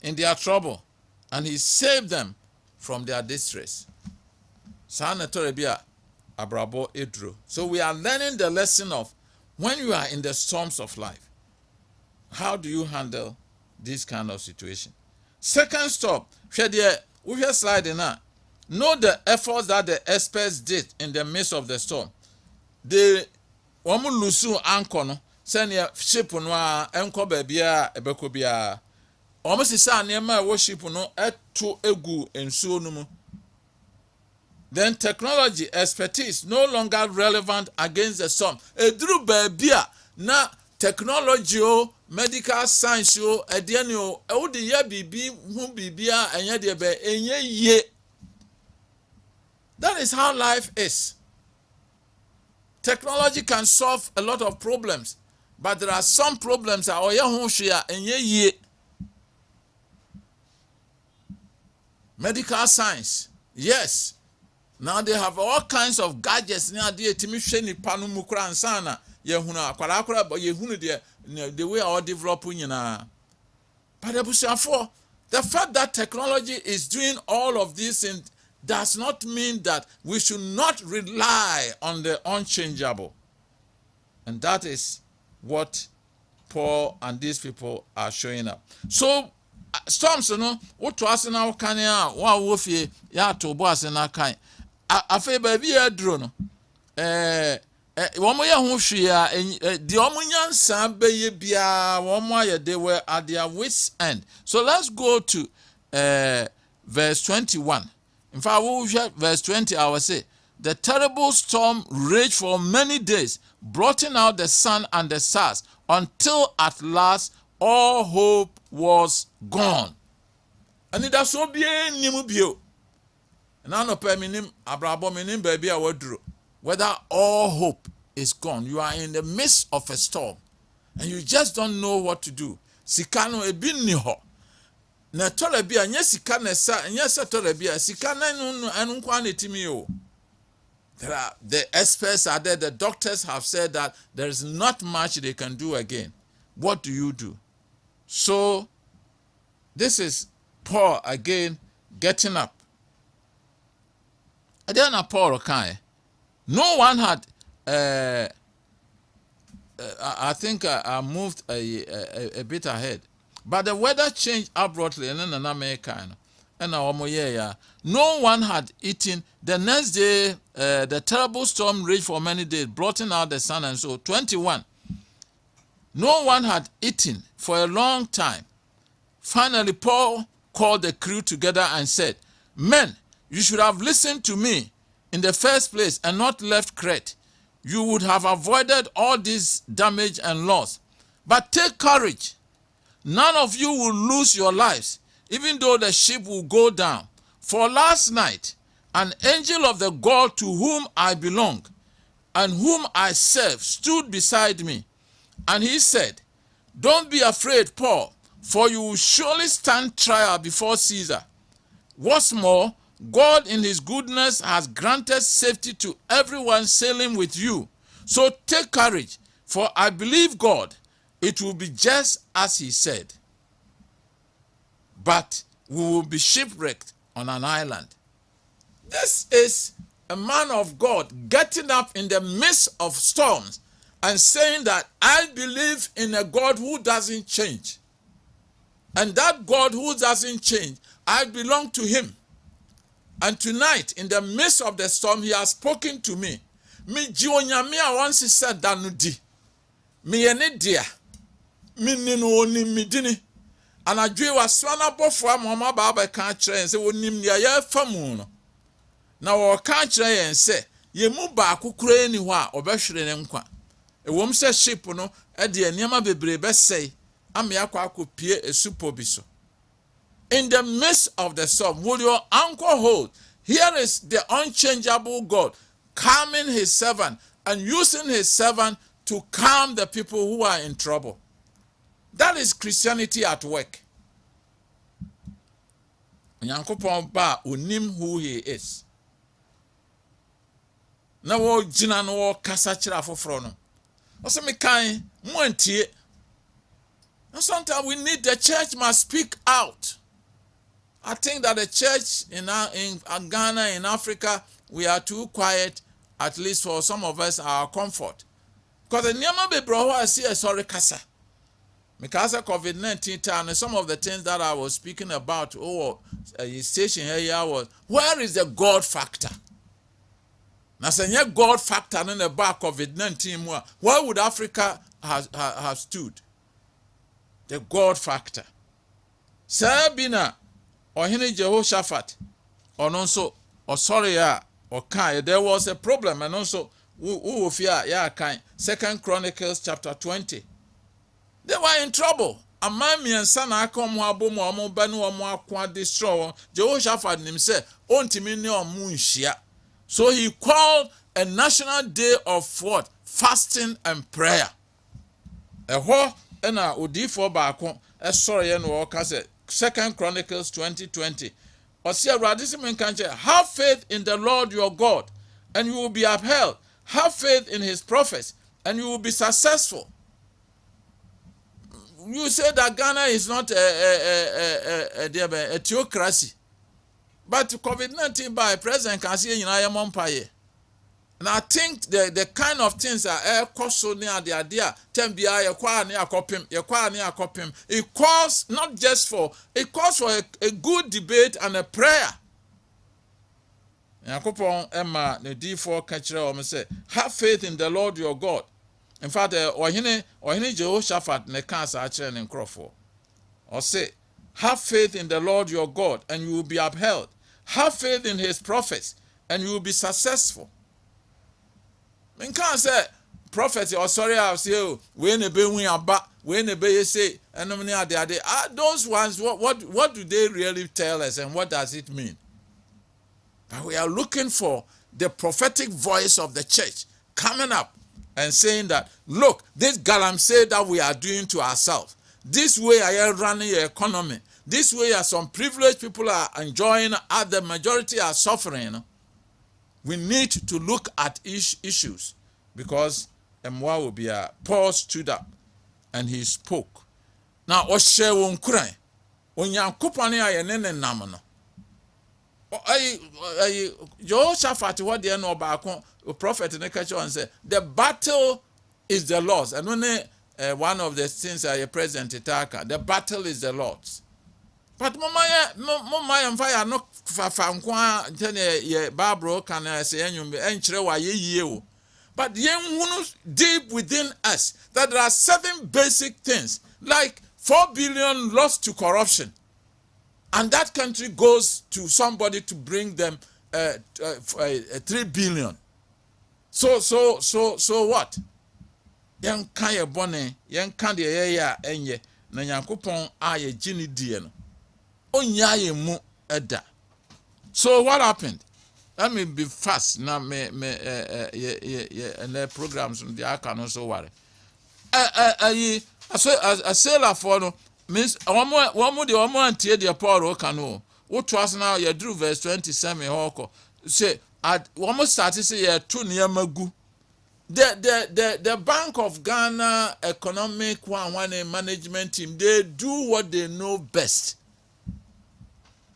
Speaker 7: in their trouble, and he saved them from their distress. So we are learning the lesson of when you are in the storms of life, how do you handle this kind of situation? Second stop, we have slide in now. Know the efforts that the experts did in the midst of the storm. They lusu anchor no send your ship no enko bebia ebeko bia. Almost isa niema wo ship no eto egu ensuo no mu. Then technology expertise no longer relevant against the storm. Edru bebia na technology o medical science o ediani o e wo de ya bibi hu bibia enye de be enye ye. That is how life is. Technology can solve a lot of problems, but there are some problems that oye hu hwea enye ye. Medical science, yes. Now they have all kinds of gadgets now they timi ni panu mukra ansana yehunu akwara but yehunu the way all developing na. But the fact that technology is doing all of these things does not mean that we should not rely on the unchangeable. And that is what Paul and these people are showing up. So storms no what to us now can ya wa wofie ya to bo asena kan afa baby adro no womo ye ho hwea di omo nyansa beye bia womo aye they were at their wits end. So let's go to verse 21. In fact, verse 20 I will say the terrible storm raged for many days, blotting out the sun and the stars until at last all hope was gone. And it does so be nimu bio. And I know per minim abrabo minim baby awadru. Whether all hope is gone, you are in the midst of a storm, and you just don't know what to do. Sikano ebin ni ho. Na tole bia nya sika na sa nya se tole bia sika na anu kwa netimi o. The experts are there, the doctors have said that there is not much they can do again. What do you do? So this is Paul again getting up. And then Paul okay. No one had I think I moved a bit ahead. But the weather changed abruptly and then America. And no one had eaten. The next day, the terrible storm raged for many days, blotting out the sun and so. 21. No one had eaten for a long time. Finally, Paul called the crew together and said, men, you should have listened to me in the first place and not left Crete. You would have avoided all this damage and loss. But take courage. None of you will lose your lives, even though the ship will go down. For last night, an angel of the God to whom I belong and whom I serve stood beside me. And he said, don't be afraid, Paul, for you will surely stand trial before Caesar. What's more, God in his goodness has granted safety to everyone sailing with you. So take courage, for I believe God. It will be just as he said. But we will be shipwrecked on an island. This is a man of God getting up in the midst of storms and saying that I believe in a God who doesn't change. And that God who doesn't change, I belong to him. And tonight, in the midst of the storm, he has spoken to me. Me jionyame a once said danudi. me ene dia minni no oni midini anadwe waswana bofo amoma ba ba ka kire se onim dia ya famu no na wo ka kire yen se yemu ba akukura ni ho a obehwere ne nkwa ewom se ship no e de aniama bebre besei ame akwa akopie esupo bi so. In the midst of the storm, will your anchor hold? Here is the unchangeable God calming his servant and using his servant to calm the people who are in trouble. That is Christianity at work. Nyankopon ba onim who he is. Na wo jina no wo kasa kira afoforo no. Ose me kan mo antie. And sometimes we need the church must speak out. I think that the church in Ghana, in Africa, we are too quiet, at least for some of us, our comfort. Because the Nyama Bebro, I see a sorry kasa. Because of COVID-19 time, and some of the things that I was speaking about, station here was, where is the God factor? Now, say God factor in the back COVID-19, where would Africa have stood? The God factor. Sabina. Or Henry Jehoshaphat, or also, or sorry, or kind. There was a problem, and also, kind. 2 Chronicles chapter 20. They were in trouble. A man and son, I come wabo mo banu mo akwa destroy. Jehoshaphat himself, ontimini or moonshia. So he called a national day of what? Fasting and prayer. A ho and a udi for bako, a sorry and walk as 2 Chronicles 20:20. Have faith in the Lord your God, and you will be upheld. Have faith in his prophets, and you will be successful. You say that Ghana is not a theocracy, but COVID-19 by President can see in Ayamompaye. And I think the kind of things that so near the idea, it calls not just for, it calls for a good debate and a prayer. Emma, the D4 catcher, say, have faith in the Lord your God. In fact, or Jehoshaphat, ne cancer actually in Crawford. Or say, have faith in the Lord your God, and you will be upheld. Have faith in his prophets, and you will be successful. I can't say prophet or sorry, I'll say when a baby about when a baby say and those ones. What do they really tell us, and what does it mean? But we are looking for the prophetic voice of the church coming up and saying that, look, this galamsey that we are doing to ourselves, this way I am running your economy, this way are some privileged people are enjoying, the majority are suffering. We need to look at issues, because Mwa will be Paul stood up and he spoke. Now, Oshe won kure, Onyankopane ayenene namano. Jehoshaphat what they know about a prophet in the culture and say, the battle is the Lord's. And only one of the things I present Itaka, the battle is the Lord's. But mama fire no fankwa ye babro can say enchre wa ye. But deep within us that there are 7 basic things, like 4 billion lost to corruption, and that country goes to somebody to bring them 3 billion. So what? Yan kaya bone yan kan de ya enye na Nyankopon aye gini die no. Onyaye mu eda. So what happened? Let me be fast now. And the programs on the aka no so worry. A sailor for no means one more the one antie the Paul cano. What was now you drew verse 27 hoko. Say at one more started say you 2 near magu. The Bank of Ghana economic one management team, they do what they know best.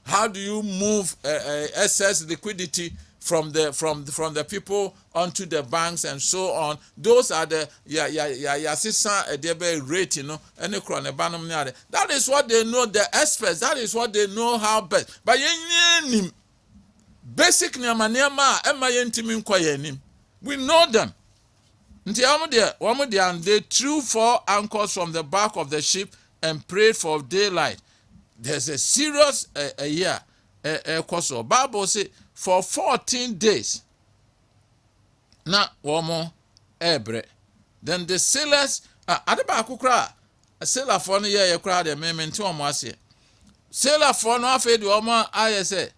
Speaker 7: How do you move excess liquidity from the people onto the banks and so on? Those are the rate, any crown. That is what they know, the experts. That is what they know how best. But basic we know them. And they threw 4 anchors from the back of the ship and prayed for daylight. There's a serious year. Bible says for 14 days. Na womo ebre. Then the sailors adeba akukra sailor for no ye kra de mementi omo ase. Sailor for no afedi omo aye say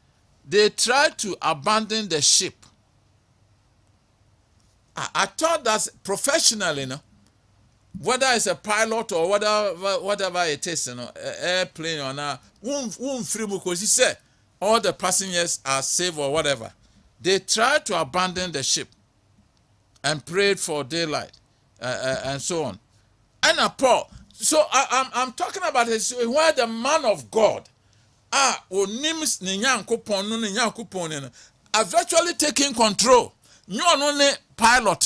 Speaker 7: they tried to abandon the ship. I thought that professionally, whether it's a pilot or whatever it is, airplane or not, free because he said all the passengers are safe or whatever. They tried to abandon the ship and prayed for daylight and so on. And Paul, so I'm talking about this where the man of God are virtually taking control. You are only pilot,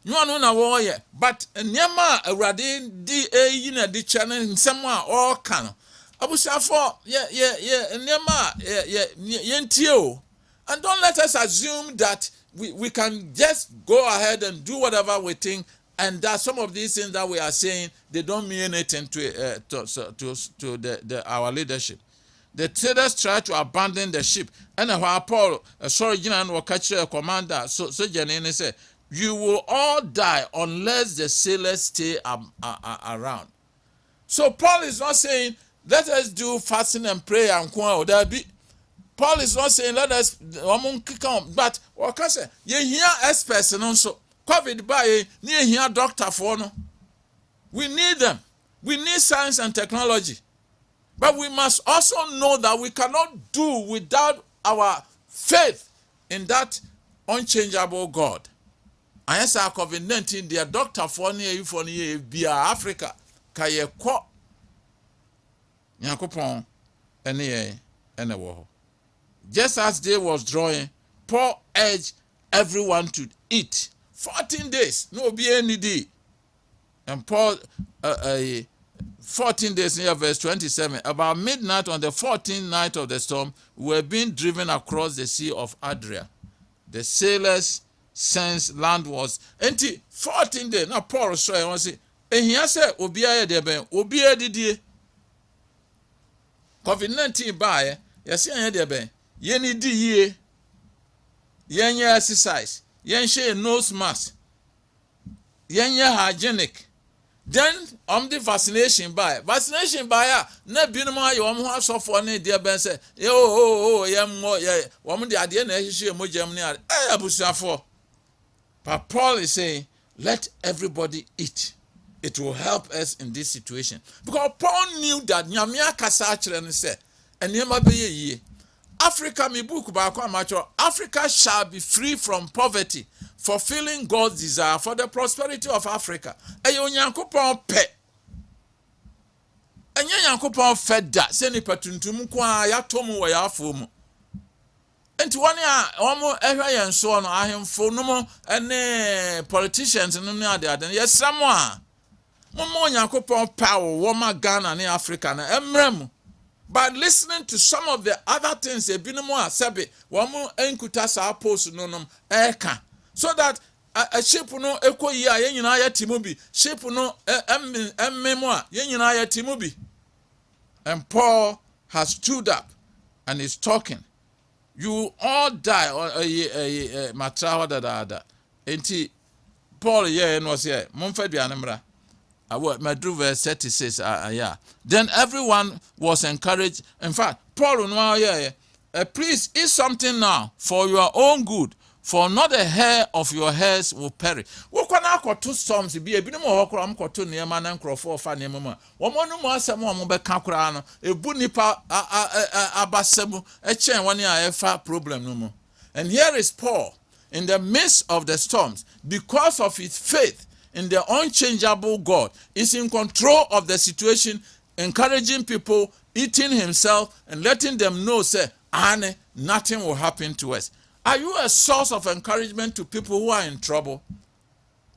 Speaker 7: you are not warrior, but Nyama Radin D.A. di channel somewhere all can. I was for Nyama Yentio. And don't let us assume that we can just go ahead and do whatever we think, and that some of these things that we are saying, they don't mean anything to our leadership. The traders tried to abandon the ship. And while Paul, and will catch a commander, so Janine said, you will all die unless the sailors stay around. So Paul is not saying, let us do fasting and prayer and Paul is not saying, let us, but what can say, you hear experts and also, COVID by near here doctor for no. We need them. We need science and technology. But we must also know that we cannot do without our faith in that unchangeable God. And yes, our COVID-19, their doctor for near be Africa, kaye ko Yakupon and a war. Just as day was drawing, Paul urged everyone to eat. 14 days, no be any day. And Paul 14 days near verse 27. About midnight on the 14th night of the storm, we were being driven across the sea of Adria. The sailors sensed land was empty. 14 days. Now Paul saw and say, "And he said, Obiya de ben, Obiya didie. COVID-19 by yes, yen de ben. Yen di ye. Yen exercise. Yen share nose mask. Yen hygienic." Then the vaccination by na binuma yo mo asofo ne de ben say woman de ade na ehihie mojam ne abusuafo. But Paul is saying, let everybody eat. It will help us in this situation. Because Paul knew that nyamia kasa kire ne say enema be ye. Africa me book ba kwa macho, Africa shall be free from poverty, fulfilling God's desire for the prosperity of Africa. Eyo nyankopon pe. Enye nyankopon feda se ni patuntum kwa ya tomu wa ya afomu. Enti woni a omo ehwe yen so no ahemfo no mo ene politicians no ne ade yesram a mo nyankopon pa wo ma Ghana ne Africa na emrem. But listening to some of the other things, sebe wamu enkuta sa post no eka, so that a ship no eko yi a yenyina ya timubi, ship no emmemo a yenyina ya timubi. And Paul has stood up and is talking. You all die matrawa da. Enti Paul ye no say momfa duanemra. Madru verse 36. Then everyone was encouraged. In fact, Paul please eat something now for your own good, for not a hair of your hairs will perish. What can I got two storms be a bit more hokram to Neman and Crawford for Nemama? One more some more Becacrano, a bunipa abasebu, a chain 1 year problem no more. And here is Paul in the midst of the storms because of his faith in the unchangeable God, is in control of the situation, encouraging people, eating himself, and letting them know, say, Anne, nothing will happen to us. Are you a source of encouragement to people who are in trouble?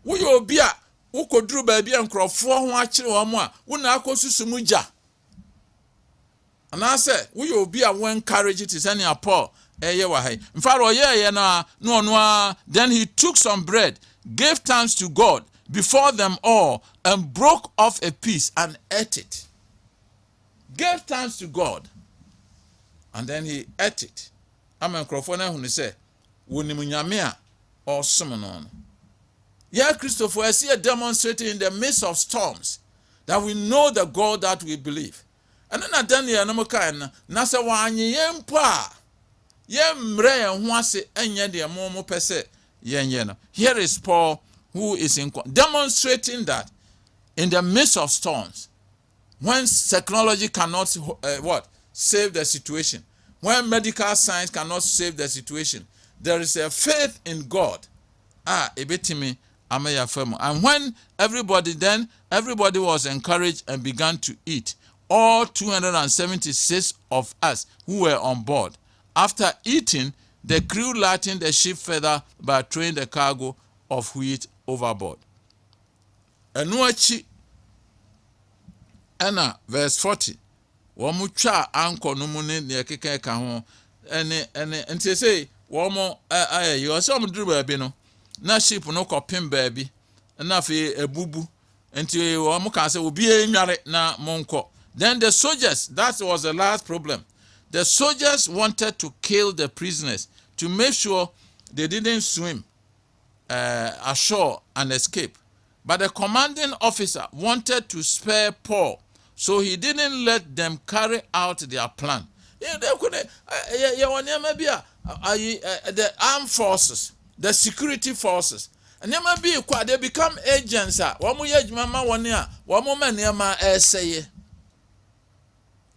Speaker 7: Will you be a who could do baby and crop 4 watching or more? When I go to Sumuja. And I say, will you be a one courage it is any a Paul? In fact, then he took some bread, gave thanks to God, before them all and broke off a piece and ate it. Gave thanks to God. And then he ate it. Amen. Krofona who say, Wunimunyamea or Simonon. Yeah, Christopher, I see a demonstrating in the midst of storms that we know the God that we believe. And then Daniel Namokan, Nasa Wany Yempa. Yemre and Wasi and Yedia Momo Pese Yen. Here is Paul, who is demonstrating that in the midst of storms, when technology cannot save the situation, when medical science cannot save the situation, there is a faith in God. Ebetimi ameya femu. And when everybody was encouraged and began to eat, all 276 of us who were on board. After eating, the crew lightened the ship further by throwing the cargo of wheat overboard. Enuachi Ena verse 40. Womucha anko numune ne keke ka ho ene nti say womo you say omduru baabi no na ship no kopem baabi na fe ebubu nti womo ka say obi enware na monko. Then the soldiers, that was the last problem. The soldiers wanted to kill the prisoners to make sure they didn't swim ashore and escape. But the commanding officer wanted to spare Paul, so he didn't let them carry out their plan. The armed forces, the security forces, and they become agents.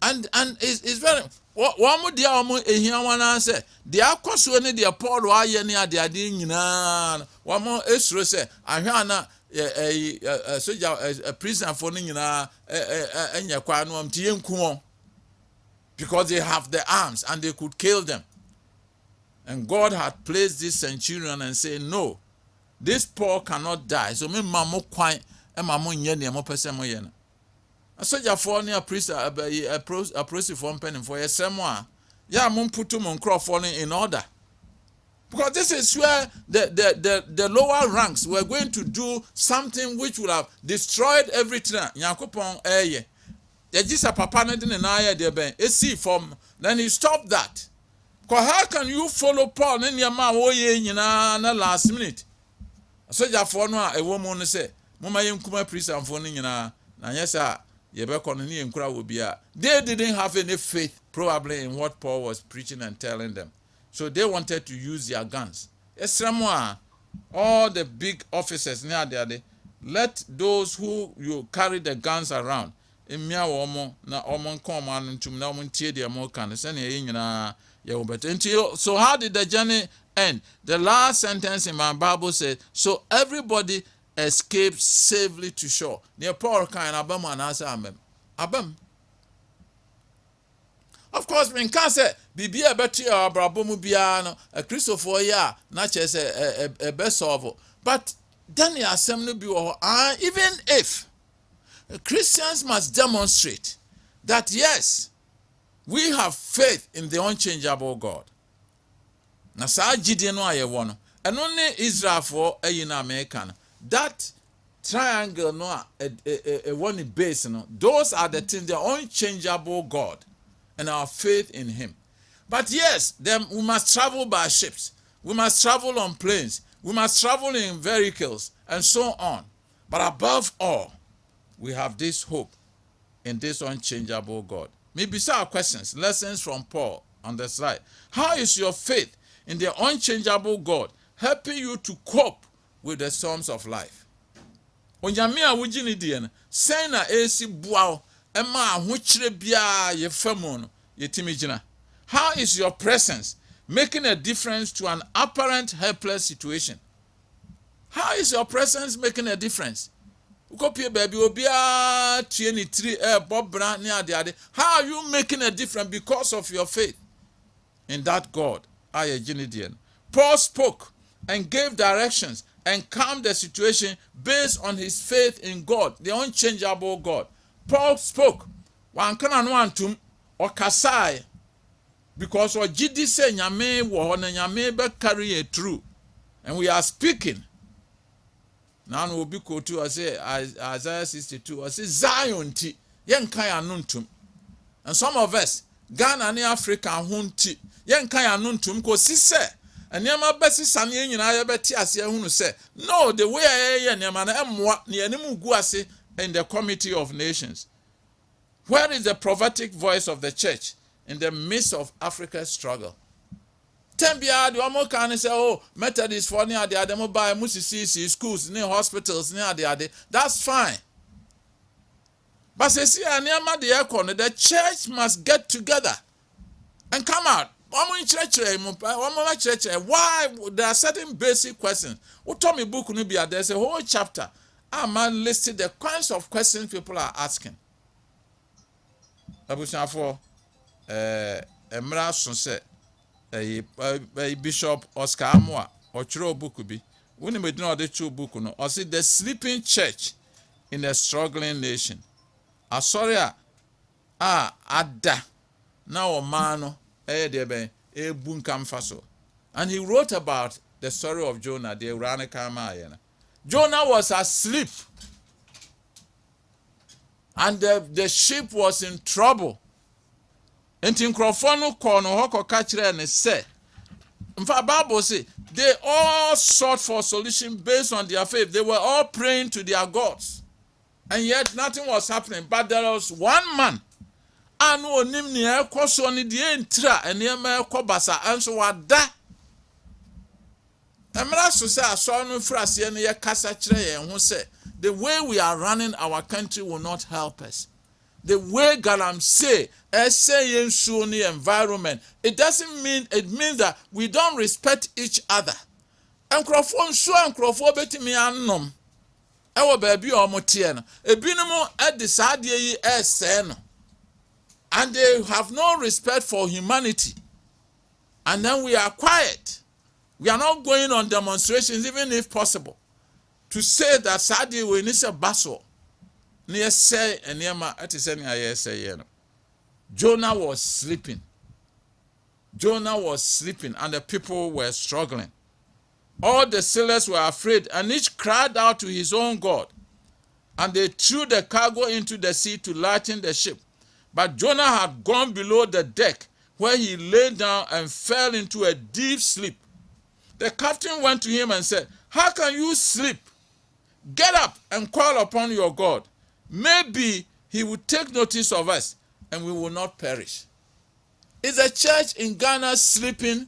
Speaker 7: And it's very one more dear one answer. The Aquasu and the Paul Wayania, the Adin, one more Esro say, I hear a soldier, a prisoner for Nina, and Yaquanum Tiem Kumo, because they have the arms and they could kill them. And God had placed this centurion and said, no, this Paul cannot die. So me mamo quine and mamon yeni and mopesemo yena. A soldier for near priest a process for penny for a semwa. Ya mum putum on crop falling in order. Because this is where the lower ranks were going to do something which would have destroyed everything. Yakupon eye. Yajisa papa na didn't eye de ben. See from then he stopped that. Because how can you follow Paul in your man na last minute? A soldier for no a woman say, Mama Yum priest and phoning na yes sir. They didn't have any faith probably in what Paul was preaching and telling them. So they wanted to use their guns. All the big officers near there, let those who you carry the guns around. So how did the journey end? The last sentence in my Bible says, so everybody escaped safely to shore. Near Paul kind Abam and Asam. Abam. Of course, when can say Bibi a better or Brabomubiano, a Christopher ya, not just a best of. But then the assembly be even if Christians must demonstrate that yes, we have faith in the unchangeable God. Nasa Gideon aye one, and only Israel for a American. That triangle no a one base no. Those are the things, the unchangeable God and our faith in him. But yes, then we must travel by ships. We must travel on planes. We must travel in vehicles and so on. But above all, we have this hope in this unchangeable God. Maybe some questions, lessons from Paul on the slide. How is your faith in the unchangeable God helping you to cope with the storms of life? Onyamia wujini diena sena esi buao ema ahuchire bia ye famono ye timijina. How is your presence making a difference to an apparent helpless situation? How is your presence making a difference? Ukopie baby obia 23 bob brand ni ade. How are you making a difference because of your faith in that God? Aye jinidian. Paul spoke and gave directions and calmed the situation based on his faith in God, the unchangeable God. Paul spoke, "Wan kana no antum or kasai," because what Jidi say nyame wo na nyame be carry it through, and we are speaking Now will be quote to say Isaiah 62. I say Zion ti yen kan anuntum. And some of us Ghana and Africa hunti yen kan anuntum ko si say and yama besi sanye nyina ye beti ase hunu say no the way ye nyama na emwa ne anim gu ase in the Committee of Nations. Where is the prophetic voice of the church in the midst of Africa's struggle? Tembia the omo kan say oh Methodist for near the ademo buy musisi schools near hospitals near the that's fine. But see anyama the church must get together and come out. Why there are certain basic questions. What told me book there's a whole chapter. A man listed the kinds of questions people are asking. For Emra Sunset. Bishop Oscar Amoa or Chiro Bukubi, when we do not the true book, or see the sleeping church in a struggling nation. Asoria Ada now mano debe bunkam faso. And he wrote about the story of Jonah, the Uranikama. Jonah was asleep, and the ship was in trouble. Enti nkrofo no call no hoko ka kire ne say mfa Bible say they all sought for a solution based on their faith. They were all praying to their gods, and yet nothing was happening. But there was one man anu onim ne ekoso ne de entra enema ekobasa enso wada emra so say aso no frase ne ye kasa kire yen ho say the way we are running our country will not help us. The way Galam say the environment, it doesn't mean, it means that we don't respect each other. And Crawford so and Crawford betting me unknown. Our baby or motiano, a binamo at the Sadia sen. And they have no respect for humanity. And then we are quiet. We are not going on demonstrations, even if possible, to say that Sadia will need a bustle. Near say and Yama at his any say. Jonah was sleeping. Jonah was sleeping, and the people were struggling. All the sailors were afraid, and each cried out to his own God. And they threw the cargo into the sea to lighten the ship. But Jonah had gone below the deck, where he lay down and fell into a deep sleep. The captain went to him and said, "How can you sleep? Get up and call upon your God. Maybe he will take notice of us and we will not perish." Is the church in Ghana sleeping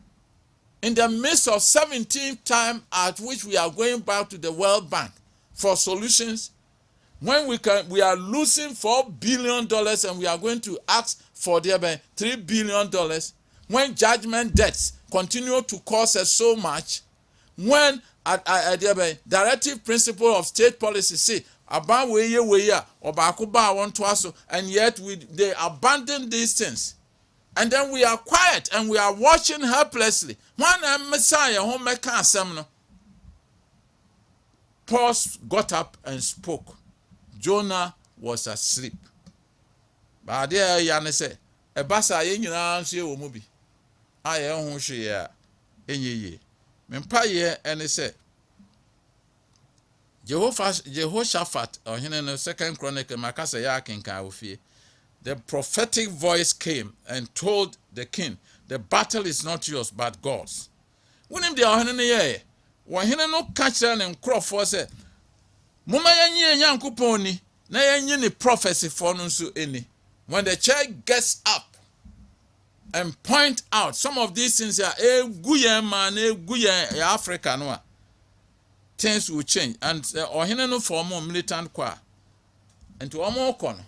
Speaker 7: in the midst of 17th time at which we are going back to the World Bank for solutions? When we are losing $4 billion and we are going to ask for $3 billion, when judgment debts continue to cost us so much, when directive principle of state policy say about weye or bakuba want to us, and yet they abandon these things, and then we are quiet and we are watching helplessly. One Messiah home make no. Paul got up and spoke. Jonah was asleep. But there Yanni said, "A basa yen answer wo mubi. Aye ho hwe ya enye. Mempa ye ene say Jehoshaphat, or in the 2nd Chronicle, Makasa Yakinka Ofie. The prophetic voice came and told the king, the battle is not yours, but God's. When him the Ohaneye, when he no catch and Crawford said, Muma Yanyi Yankuponi, na Yanyi prophecy for Nunsu any. When the church gets up and point out some of these things are guya Africa no. Things will change, and Ohine no for more militant choir. And to more corner.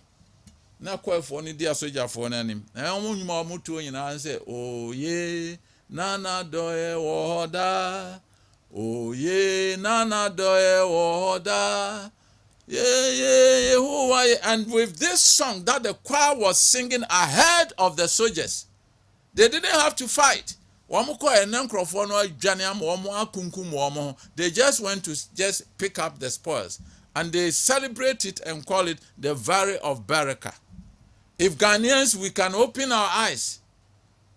Speaker 7: Na choir for any dear soldier for an name. And I'm more mutu and say, "Oh ye, nana doe woda. Oh ye, nana doe woda. Ye, who are ye?" And with this song that the choir was singing ahead of the soldiers, they didn't have to fight. They just went to just pick up the spoils, and they celebrate it and call it the Valley of Baraka. If Ghanaians, we can open our eyes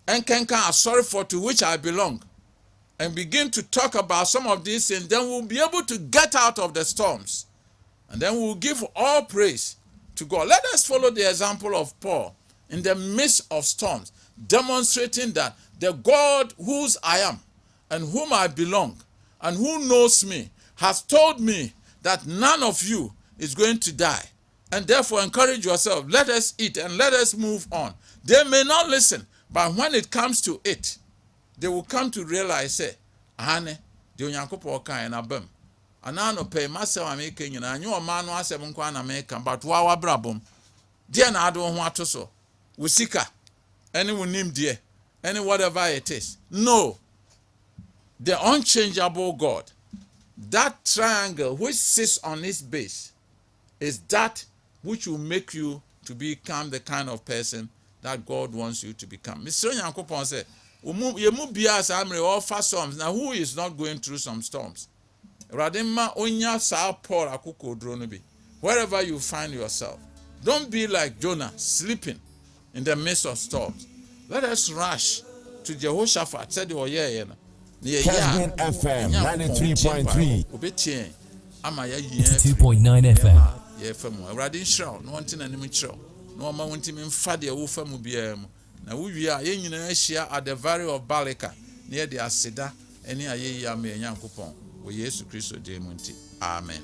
Speaker 7: and can sorry for to which I belong, and begin to talk about some of these things, then we'll be able to get out of the storms. And then we'll give all praise to God. Let us follow the example of Paul in the midst of storms, demonstrating that the God whose I am and whom I belong and who knows me has told me that none of you is going to die. And therefore encourage yourself. Let us eat and let us move on. They may not listen, but when it comes to it, they will come to realize, say, ahane, the onyankopɔn kan na bam. Anano pay myself America, nyina anyo ɔman no asɛm nkwa na America, but wa brabom. Deɛ na ado ho ato so. Usika, any unim deɛ, any whatever it is. No. The unchangeable God, that triangle which sits on its base, is that which will make you to become the kind of person that God wants you to become. Mr. Nyankopɔn said, yemu bia sa amre all fast storms. Now who is not going through some storms? Radema onya sa Paul akoko drone bi. Wherever you find yourself, don't be like Jonah, sleeping in the midst of storms. Let us rush to Jehoshaphat. Said, oh yeah.
Speaker 8: Kessben FM 93.3.
Speaker 5: 2.9 FM.
Speaker 7: Yeah, famu. Awurade nhyira no wonte na nim kyerɛ. No ma wonte me mfa de wo famu bia mu. Na wo wi a ye nyina ahyia at the valley of Balika near the aseda ene ayeyi am Nyankopɔn. Wo Yesu Kristo de mu nti. Amen.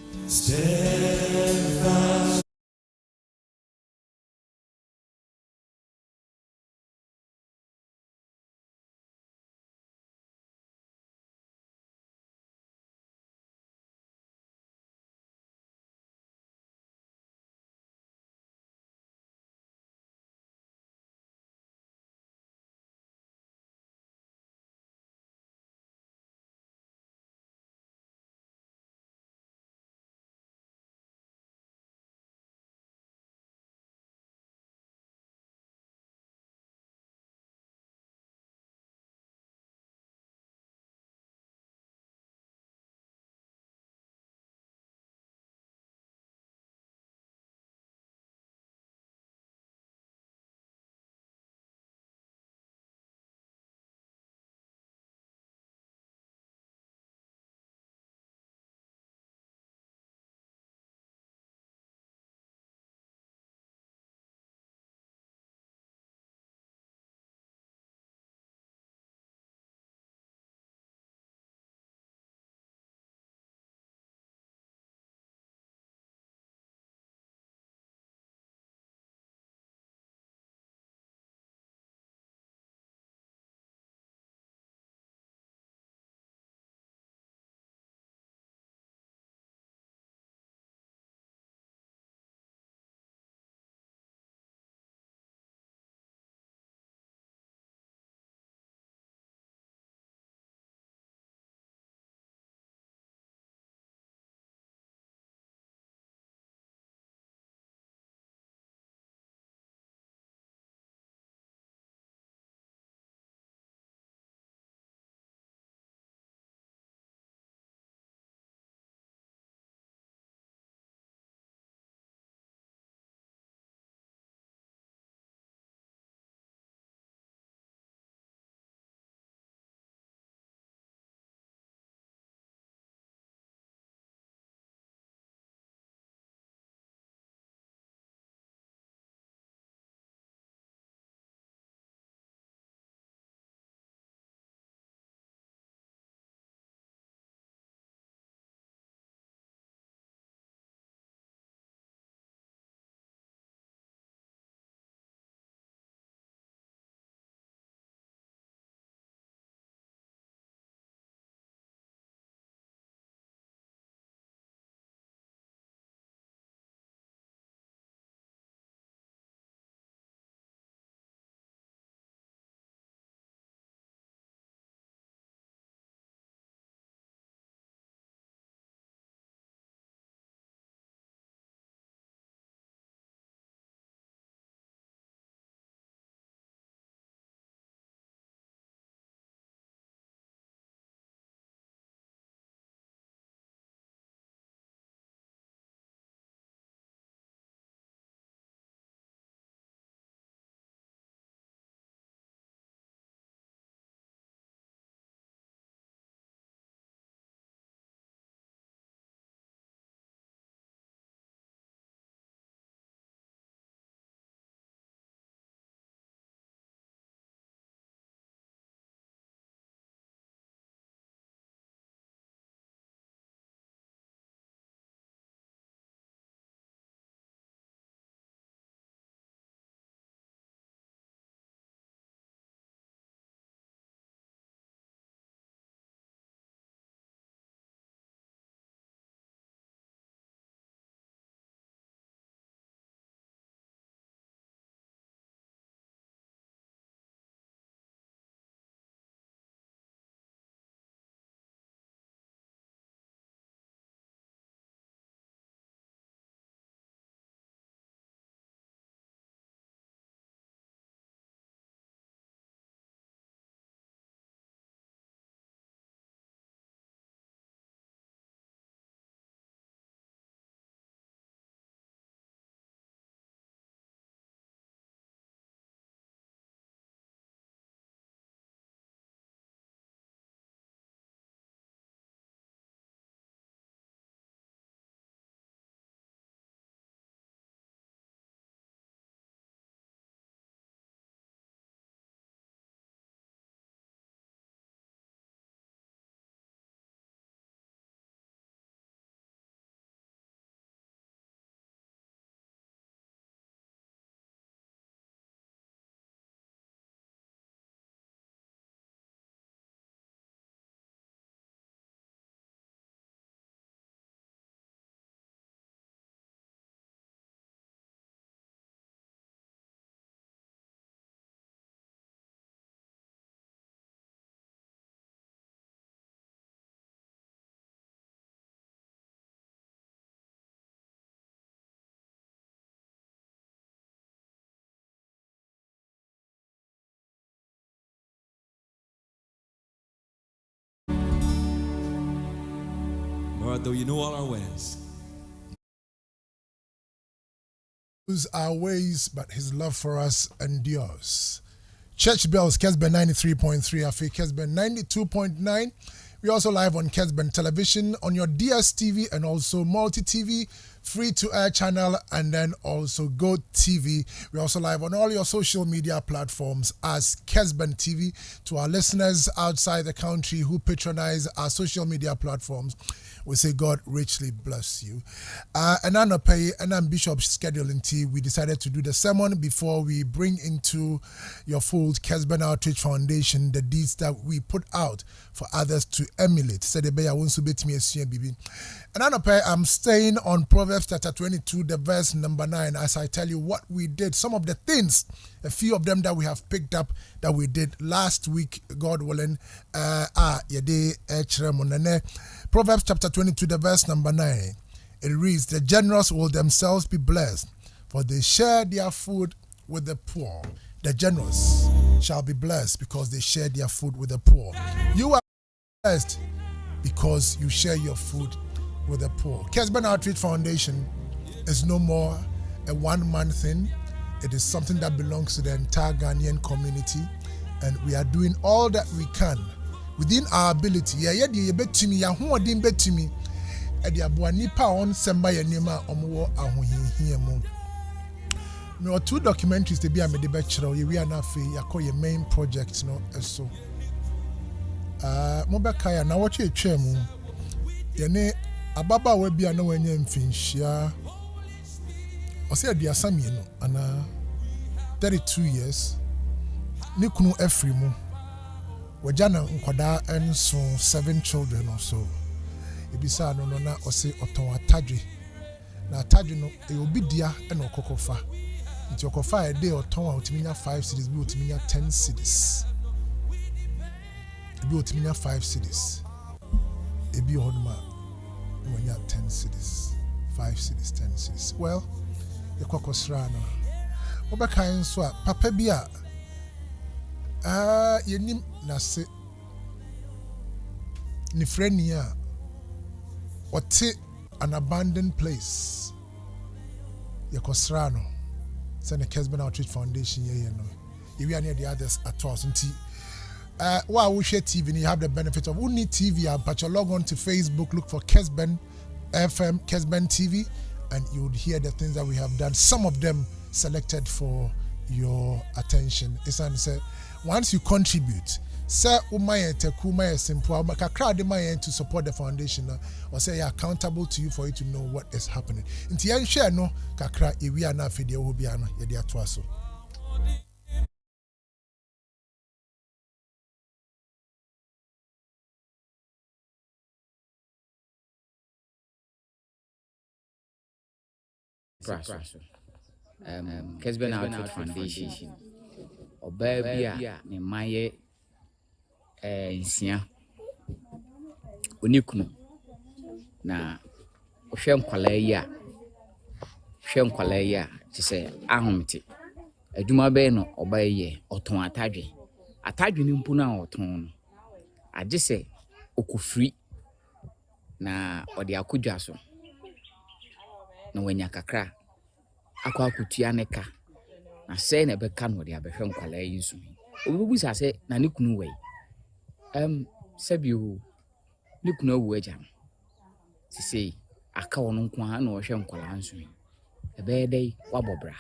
Speaker 9: God, though you know all our ways.
Speaker 1: Our ways, but his love for us endures. Church bells, Kessben 93.3, Afi Kessben 92.9. We also live on Kessben Television, on your DSTV and also Multi TV, free to air channel, and then also Go TV. We're also live on all your social media platforms as Kessben TV. To our listeners outside the country who patronize our social media platforms, we say God richly bless you. And I'm Bishop's scheduling team. We decided to do the sermon before we bring into your fold Kessben Outreach Foundation the deeds that we put out for others to emulate. And I'm staying on Proverbs chapter 22, the verse number 9, as I tell you what we did, some of the things, a few of them that we have picked up that we did last week, God willing. Proverbs chapter 22, the verse number 9. It reads, the generous will themselves be blessed, for they share their food with the poor. The generous shall be blessed because they share their food with the poor. You are blessed because you share your food with the poor. Kessben Outreach Foundation is no more a one-man thing. It is something that belongs to the entire Ghanaian community, and we are doing all that we can within our ability. There are two documentaries to be a medibachelor. We are now for your main project, so. Mobakaya na what you chemu. Yene ababa we bia na wenye mfinhia. Ose dia Sammy no ana 32 years. Ni kunu efri mu. Wajana nkwada enso 7 children or so. Ebisa no na ose oton atadwe. Na atadwe no e obi dia e na okokofa. Nti okofa e dey oton a otiminya 5 cities bi otiminya 10 cities. Ebi otiminya 5 cities. Ebi hoduma when you have 10 cities, 5 cities, 10 cities. Well, you kwakosra no. Obaka nso a papa bia yenim na se ni freni a ote an abandoned place. Yakosra no. Send the Kessben Outreach Foundation ye no. You are near the others at all. While we share TV, and you have the benefit of only TV, but you log on to Facebook, look for Kessben FM, Kessben TV, and you would hear the things that we have done. Some of them selected for your attention. Once you contribute, say simple, to support the foundation, or say you're accountable to you for you to know what is happening. Until you share no kakra, we are not video will be ana yedia twaso.
Speaker 10: Kessben Outreach Foundation Obabia ne maye nsia onikuno na ohwe nkwala yi a tse ahomte adwuma be no obaye oton atadwe ni mpu na oton no age se okofri na ode akodwa so na wanya kakra akwa akutua ne ka na se na beka no de abehwe nkwala yi nso obubu sa se na ne kunu wei sabio ne kunu awu agya sisi aka wono nko ha na ohwe nkwala nso ebe dai wabobra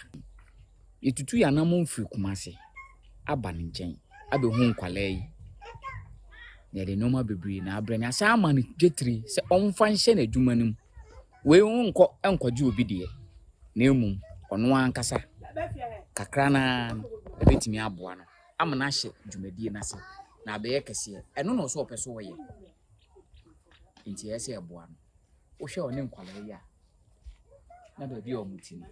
Speaker 10: etutu ya na momfiri kumase aba ne nchen abehu nkwala yi ne de noma bebri na abre ne asa ama ne jetri se omfa nhye na adwuma nim we nkwaji obi de na emum ono ankasa kakra na betimi aboa no amana hye dwumadie na se na abeye kese eno no so opeso wo ye nti ese aboa no wo hwe one nkwala ya na ba bi o mutini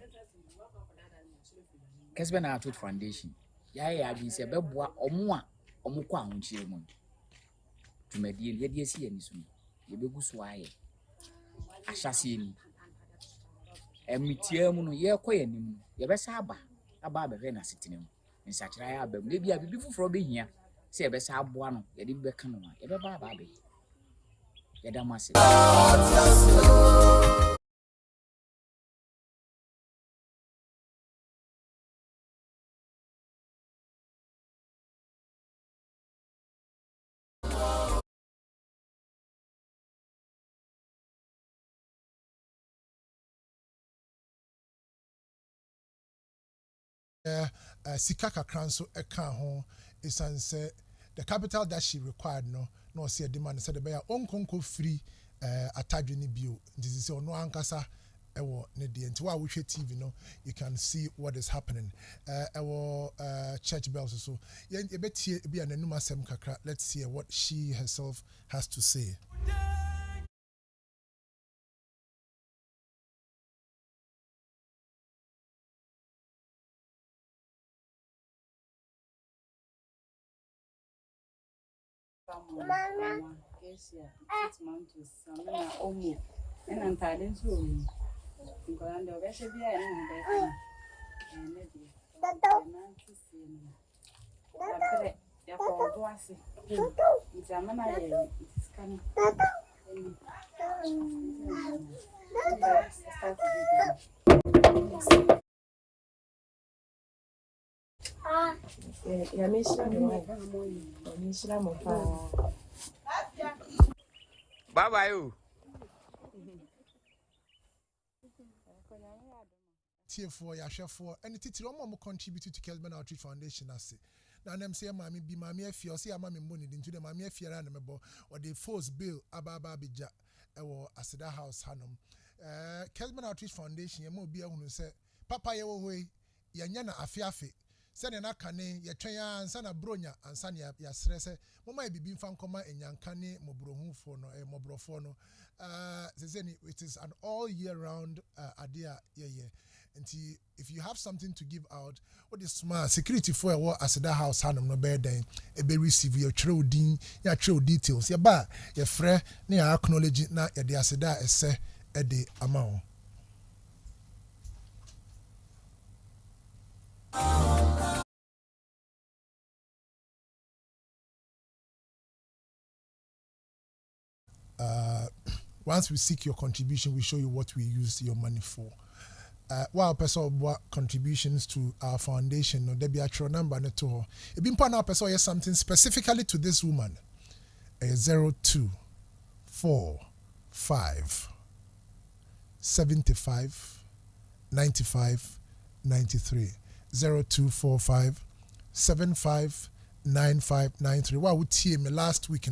Speaker 10: Kessben Outreach Foundation ya adwin se beboa omo a omo kwa ahonchire mu dwumadie ye de esi ye ni so ye begu so aye ahyase ni emitia mu no ye koye nim ye besa aba abehwe na setene mu nsakira ya abam le bia bibi fufuro behia se ye besa aboa no ye de beka no ye beba aba yɛda mo ase.
Speaker 1: Sika kakra nso ɛka ho esan sɛ the capital that she required no ɔsi demand sɛ de bɛyɛ ɔnkonko free atadwe ne bio nti sɛ ɔno ankasa ɛwɔ ne deɛ nti wa wohwɛ TV no you can see what is happening ɛwɔ church bells so yɛbɛtie bi a n'anum asɛm kakra. Let's see what she herself has to say.
Speaker 9: Mama, yes, yeah. 6 months to Sammy, Omo, and Untitled Chapter. Because I'm the best of you, and maybe. It's a man, it's coming.
Speaker 10: Bye bye you.
Speaker 1: For Yashafo and it's more contribute to Kessben Outreach Foundation as now them say mammy be mammy if you see a mammy money into the mammy if you're animable or the force bill ababa bija or Aseda House Hanum. Kessben Outreach Foundation, you be able to say, Papa, your way, Yanyana Afiafi. Send an akane, ya traya and sana bronya and sanya ya stress. Mama be being found comma in Yankane, Mobrohun for no a Mobrofono. It is an all year round idea. And if you have something to give out, what is smart security for a war as that house hanum no bear then a be receive your true details. Ya ba your friend near acknowledge na ya de aseda ese e de amount. Once we seek your contribution, we show you what we use your money for. Person contributions to our foundation, no, there be a true number to her. It been part of person something specifically to this woman. 0245 75 95 93 0245 75 9593. What would see me last week,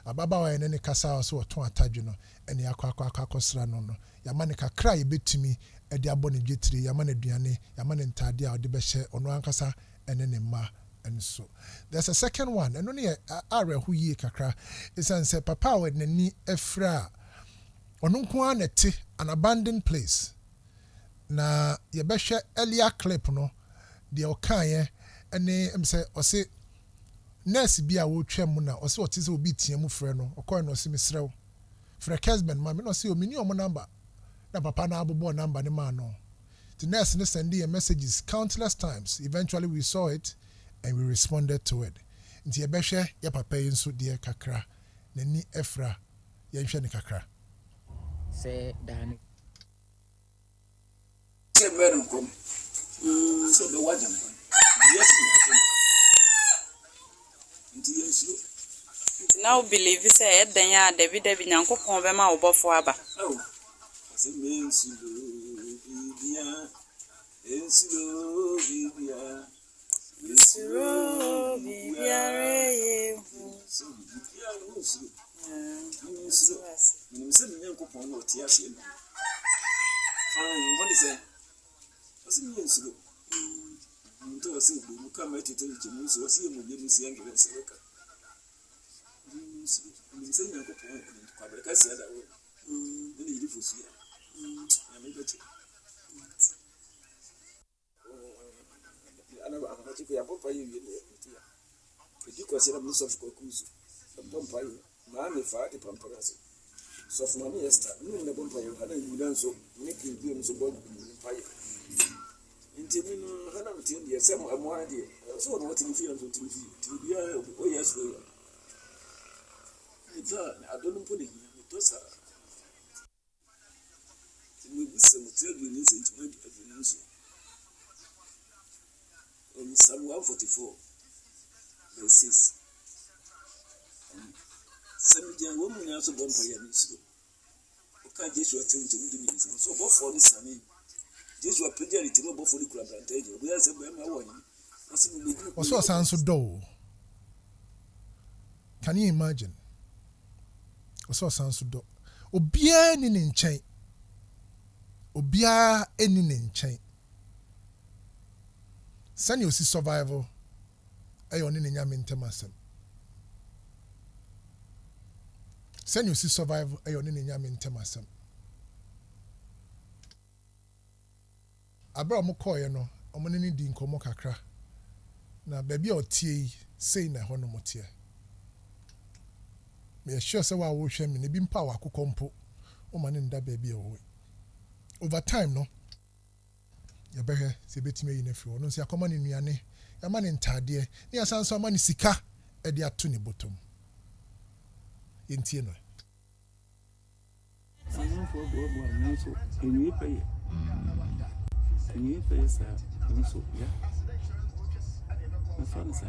Speaker 1: Ababa and any Casa so to Tajino, and Yakakosra no. Yamanika cry a bit to me at the Aboni Jitri, Yamane Diane, Yaman and Tadia, or the Beshe, on Wankasa, and then Ma. And so there's a second one, and only a Ara who ye kakra is and say, Papa, when ni Efra Onunkuaneti, an abandoned place. Na Yabesha Elia Clip no, the Okaye, and they say, or say, nurse be a wood tremuna, or so what is will be Tiamu Freno, or coin or Simisrel. For a Kessben, mamma, no see a minimum number. Na papa na abobo number ni man no. The nurse send a messages countless times. Eventually we saw it and we responded to it. Nti yebehwe ya papa yinso de kakra. Nani Efra ye hwe ne kakra.
Speaker 10: Say Dan.
Speaker 3: Say madam come. So the wajan. Yes. Nti yesu.
Speaker 9: Now believe say eden ya David Nyankopon be ma obofo aba.
Speaker 3: Oh. Say men silo bibia. Ensilo bibia. Ensilo bibia re. So bibia no so. Say Nyankopon no tie ase no. What is it? What's in silo? Nto say bu ka ma tete tete so say mo bi mu si angere se ka. Say Nyankopon kwa breka se da wo. Ni yiri fosu ya. Ya me beti. Ana ba ama chiku ya pompa yi wi le ti ya. Edi ko se na mu sof ko kuzu. Pompa yi ma me fa de pamparase. Sof ma me esta. Ni na pompa yi ana yi dan so. Ni ki bi mu so bo pompa yi. Inti mi no hana mti ndi se mo amwa ndi. So no wati mi fi so ti bi ya o yes we. It's I don't put it. those are some tell you this intimate evidence. On Psalm 144, verse 6. Sammy young woman also born by a musical. Okay, Joshua 20 minutes. So, both for this Sammy. Joshua Pedro, it's about for the club advantage. We are saying,
Speaker 1: What's what sounds so dull? Can you imagine? What's what sounds so dull? Obia in chain. Obia in chain. Send you see survival. Ayon in yamin temasem. Send you see survival. Ayon in yamin temasem. Abra mo koye no. Omo ni di nkomo kakra. Na baby otie sei na hono motie. Me sure say wa wo hwe me ne bi mpa wa kokompo. O ma ne nda baby o. Over time no. Ya behe se betime yi na fi ono se akoma ne nuane. Ya ma ne ntade. Ne asanso ma ne sika e de ato ne bottom. Yentie no.
Speaker 3: Someone for bobo na so enu pay. Enu pay sa so ya. Fansa.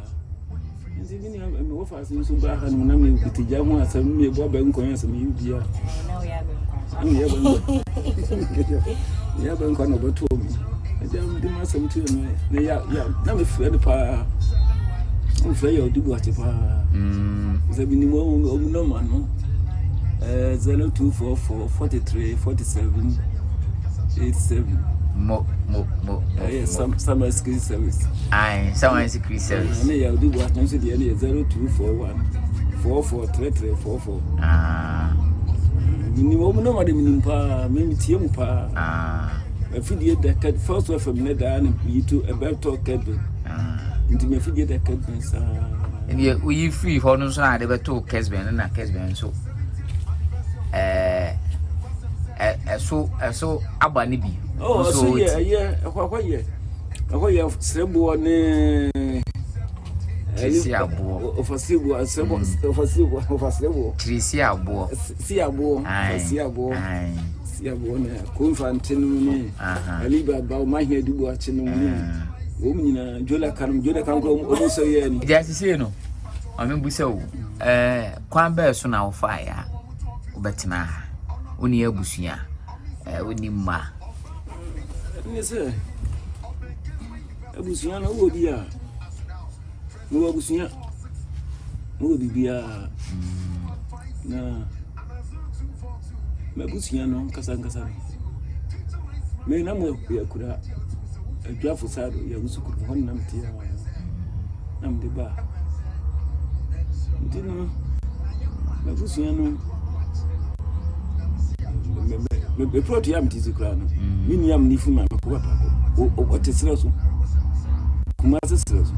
Speaker 3: Nti bi ni me wo fa so ba ha no na me bitija ho asam me bo ba nkon asam yi bia.
Speaker 9: Na wo ya be nkon.
Speaker 3: Ya ba nkon no beto mi. Ajam di ma asam tu no na ya na me fre de pa. O fre ya odibu ati pa. Zabi ni mo no ma no. 0244 43 47 87. Yes, some security service.
Speaker 10: Aye, some security service.
Speaker 3: And you do what you said, 0241 443344. You know, no matter pa, maybe Tium pa. A figure that first were from Nedan and to a better Kessben. Into my figure that Kessben.
Speaker 10: And we free for no son, I never told Kessben and not Kessben. So Abanibi.
Speaker 3: Oh, so yeah. What you have Sebo ne Trisiabo of a Sebo and Sebo of a Sebo.
Speaker 10: Trisiabo.
Speaker 3: Siabo, Siabo, Confantin, Aliba, my head do watching woman, Jola come also.
Speaker 10: Just say no. I mean, so, Quamber soon our fire. Betina, Unia Busia, Unima.
Speaker 3: Yes, sir. Abusiana Wodia. No Abusia. Wodia. Na Mabusiano, Casan. May number could a draft for Sado, Yabusu, one number. I'm the bar. Didn't Mabusiano. Me brought yam tizi krano. Mini yam ni fuma kwa pako. O tesiraso. Kumasa siraso.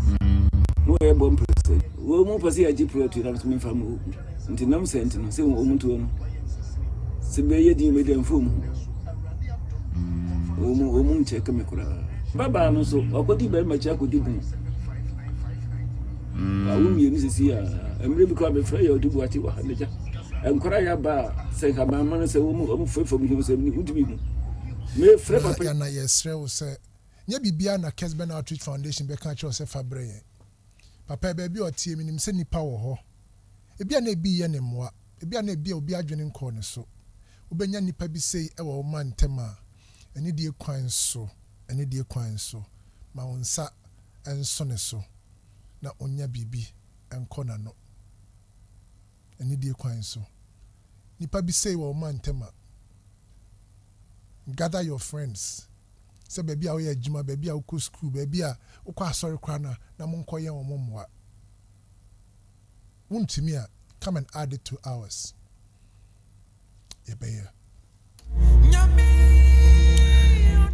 Speaker 3: No e bom presse. O mo pasi aji proti na me famu. Nti nam sent no se o muntu no. Se be ye di me dem fom. O mo nche ka me kura. Baba no so akodi be ma cha akodi bu. Awu mi ni sisi ya. Emre bi kwa be fra ya odibu ati wa haneja. Enkora ya ba se ka ba man se wo mu fefo mu se ni udimi me frɛ papa
Speaker 1: ya na yesrɛ wo sɛ nya bibia na Kessben Outreach Foundation be ka kyerɛ sɛ fabrɛ yɛ papa ba bi otie mi nim sɛ nipa wɔ hɔ ebia na ebi yɛ ne mmoa ebia na ebia obi adwene nkɔ ne so wobɛnya nipa bi sei ɛwɔ wo man tema ɛne die kwan so ma wo nsa ɛnso ne so na onya bibi ɛnkɔ na no ɛne die kwan so nipa bi say wo man tema gather your friends say baby a we adwuma baby a uko school baby a uko asori kra na monkoye wo mommoa wuntimi a come and add it to ours ebeye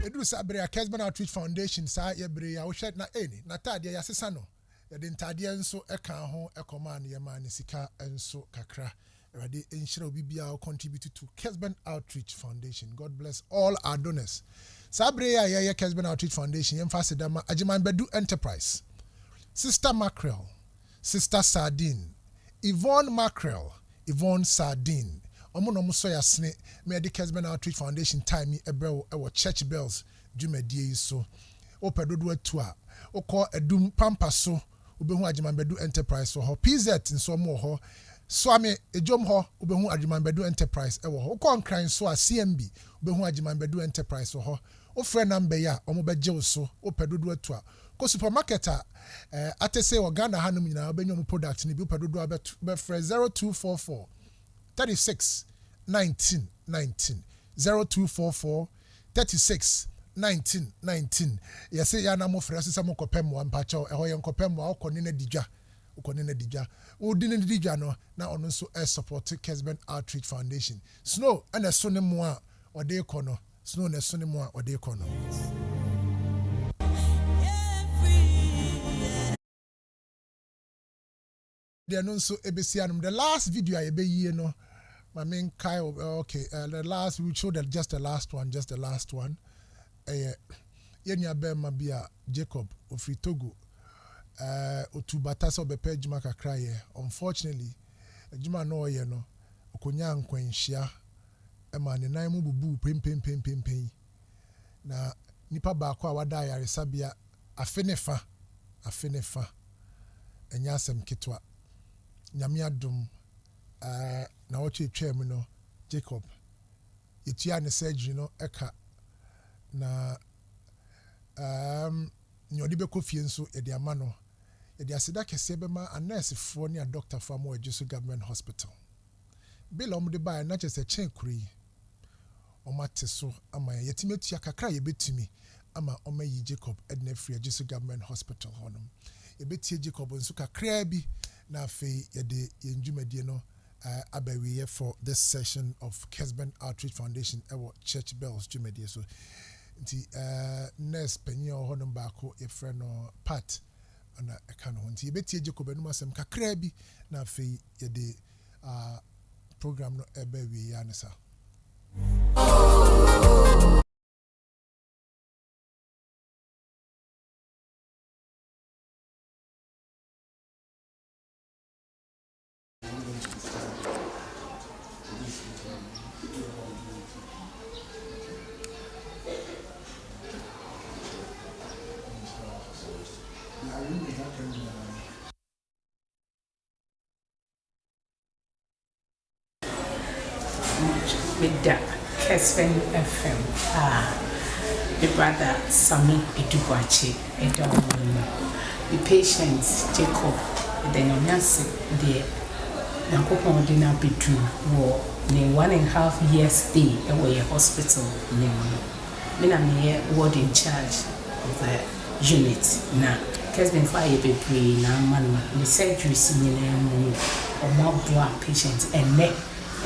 Speaker 1: edu sabre a Kessben Outreach Foundation sa yebre ya wo hwet na eni na tade ya sesa no ya de ntade enso eka ho ekoma na yema ne sika enso kakra Ready, ensure Bibia contribute to Kessben Outreach Foundation. God bless all our donors. Sabre ya Kessben Outreach Foundation. Yemfase dama Ajiman Bedu Enterprise. Sister Mackerel, Sister Sardine, Yvonne Mackerel, Yvonne Sardine, omo no mo so ya sene me de Kessben Outreach Foundation time ebrɛ wo church bells dwumadie yi so opedodo atu a okɔ edum pampa so obehu Ajimanbedu Enterprise so ho PZ nso mo ho so ame ejom ho obehu Ajimanbedu Enterprise ewo ho okɔ nkran so a CMB obehu Ajimanbedu Enterprise so ho ofre number ya omo begye so opedodo atu a ko supermarket a atese o Ghana hanum nyina obenyo product ni bi opedodo be frɛ 0244 36 19 19 0244 36 19 yes ya na mo frɛ sesa mo kopem mo ampacho ɛhɔ yɛ nkopem mo akɔne na digwa odi ne digwa no na ɔno nso support Kessben Outreach Foundation snow ana so ne mo a ɔde kɔ no snow na so ne mo a ɔde kɔ no there no nso ebesi anum the last video I be yie no my main kai okay the last we showed just the last one yenya bema bia Jacob ofri Togo otubata so bepe adwuma kakra ye unfortunately adwuma no ye no okonya nkwanhia ma ne nan mu bubu pempempempempem na nipa baako a wada yaresa bia afenefa enya asem ketwa nyame adom na wotwe mu no Jacob yetua ne surgery no eka na nyodi be kofie nso e de ama no e de aseda kese be ma a nurse fo ne a doctor fo mo Ejisu Government Hospital bill om de buy na chese chen kuri o mate so ama yetimetua kakra ye betumi ama o mayi Jacob edna free Ejisu Government Hospital honum ye betie Jacob nso kakra bi na afei ye de yenjumadie no abawiye for this session of Kessben Outreach Foundation ewo church bells jumadie so nti nurse penye honum baako ye friend no Pat na eka no nti ye betie Jacob enum asem kakra bi na afei ye de program no abawiye anasa
Speaker 11: with the Kessben FM. The brother Sammy Boakye, the patient Jacob, the nurse, the Nankopon dinner bedroom war, the 1.5 years stay away hospital. Me ward in charge of the unit. Now, Kessben fire baby, now man, the surgery senior or more black patients and neck.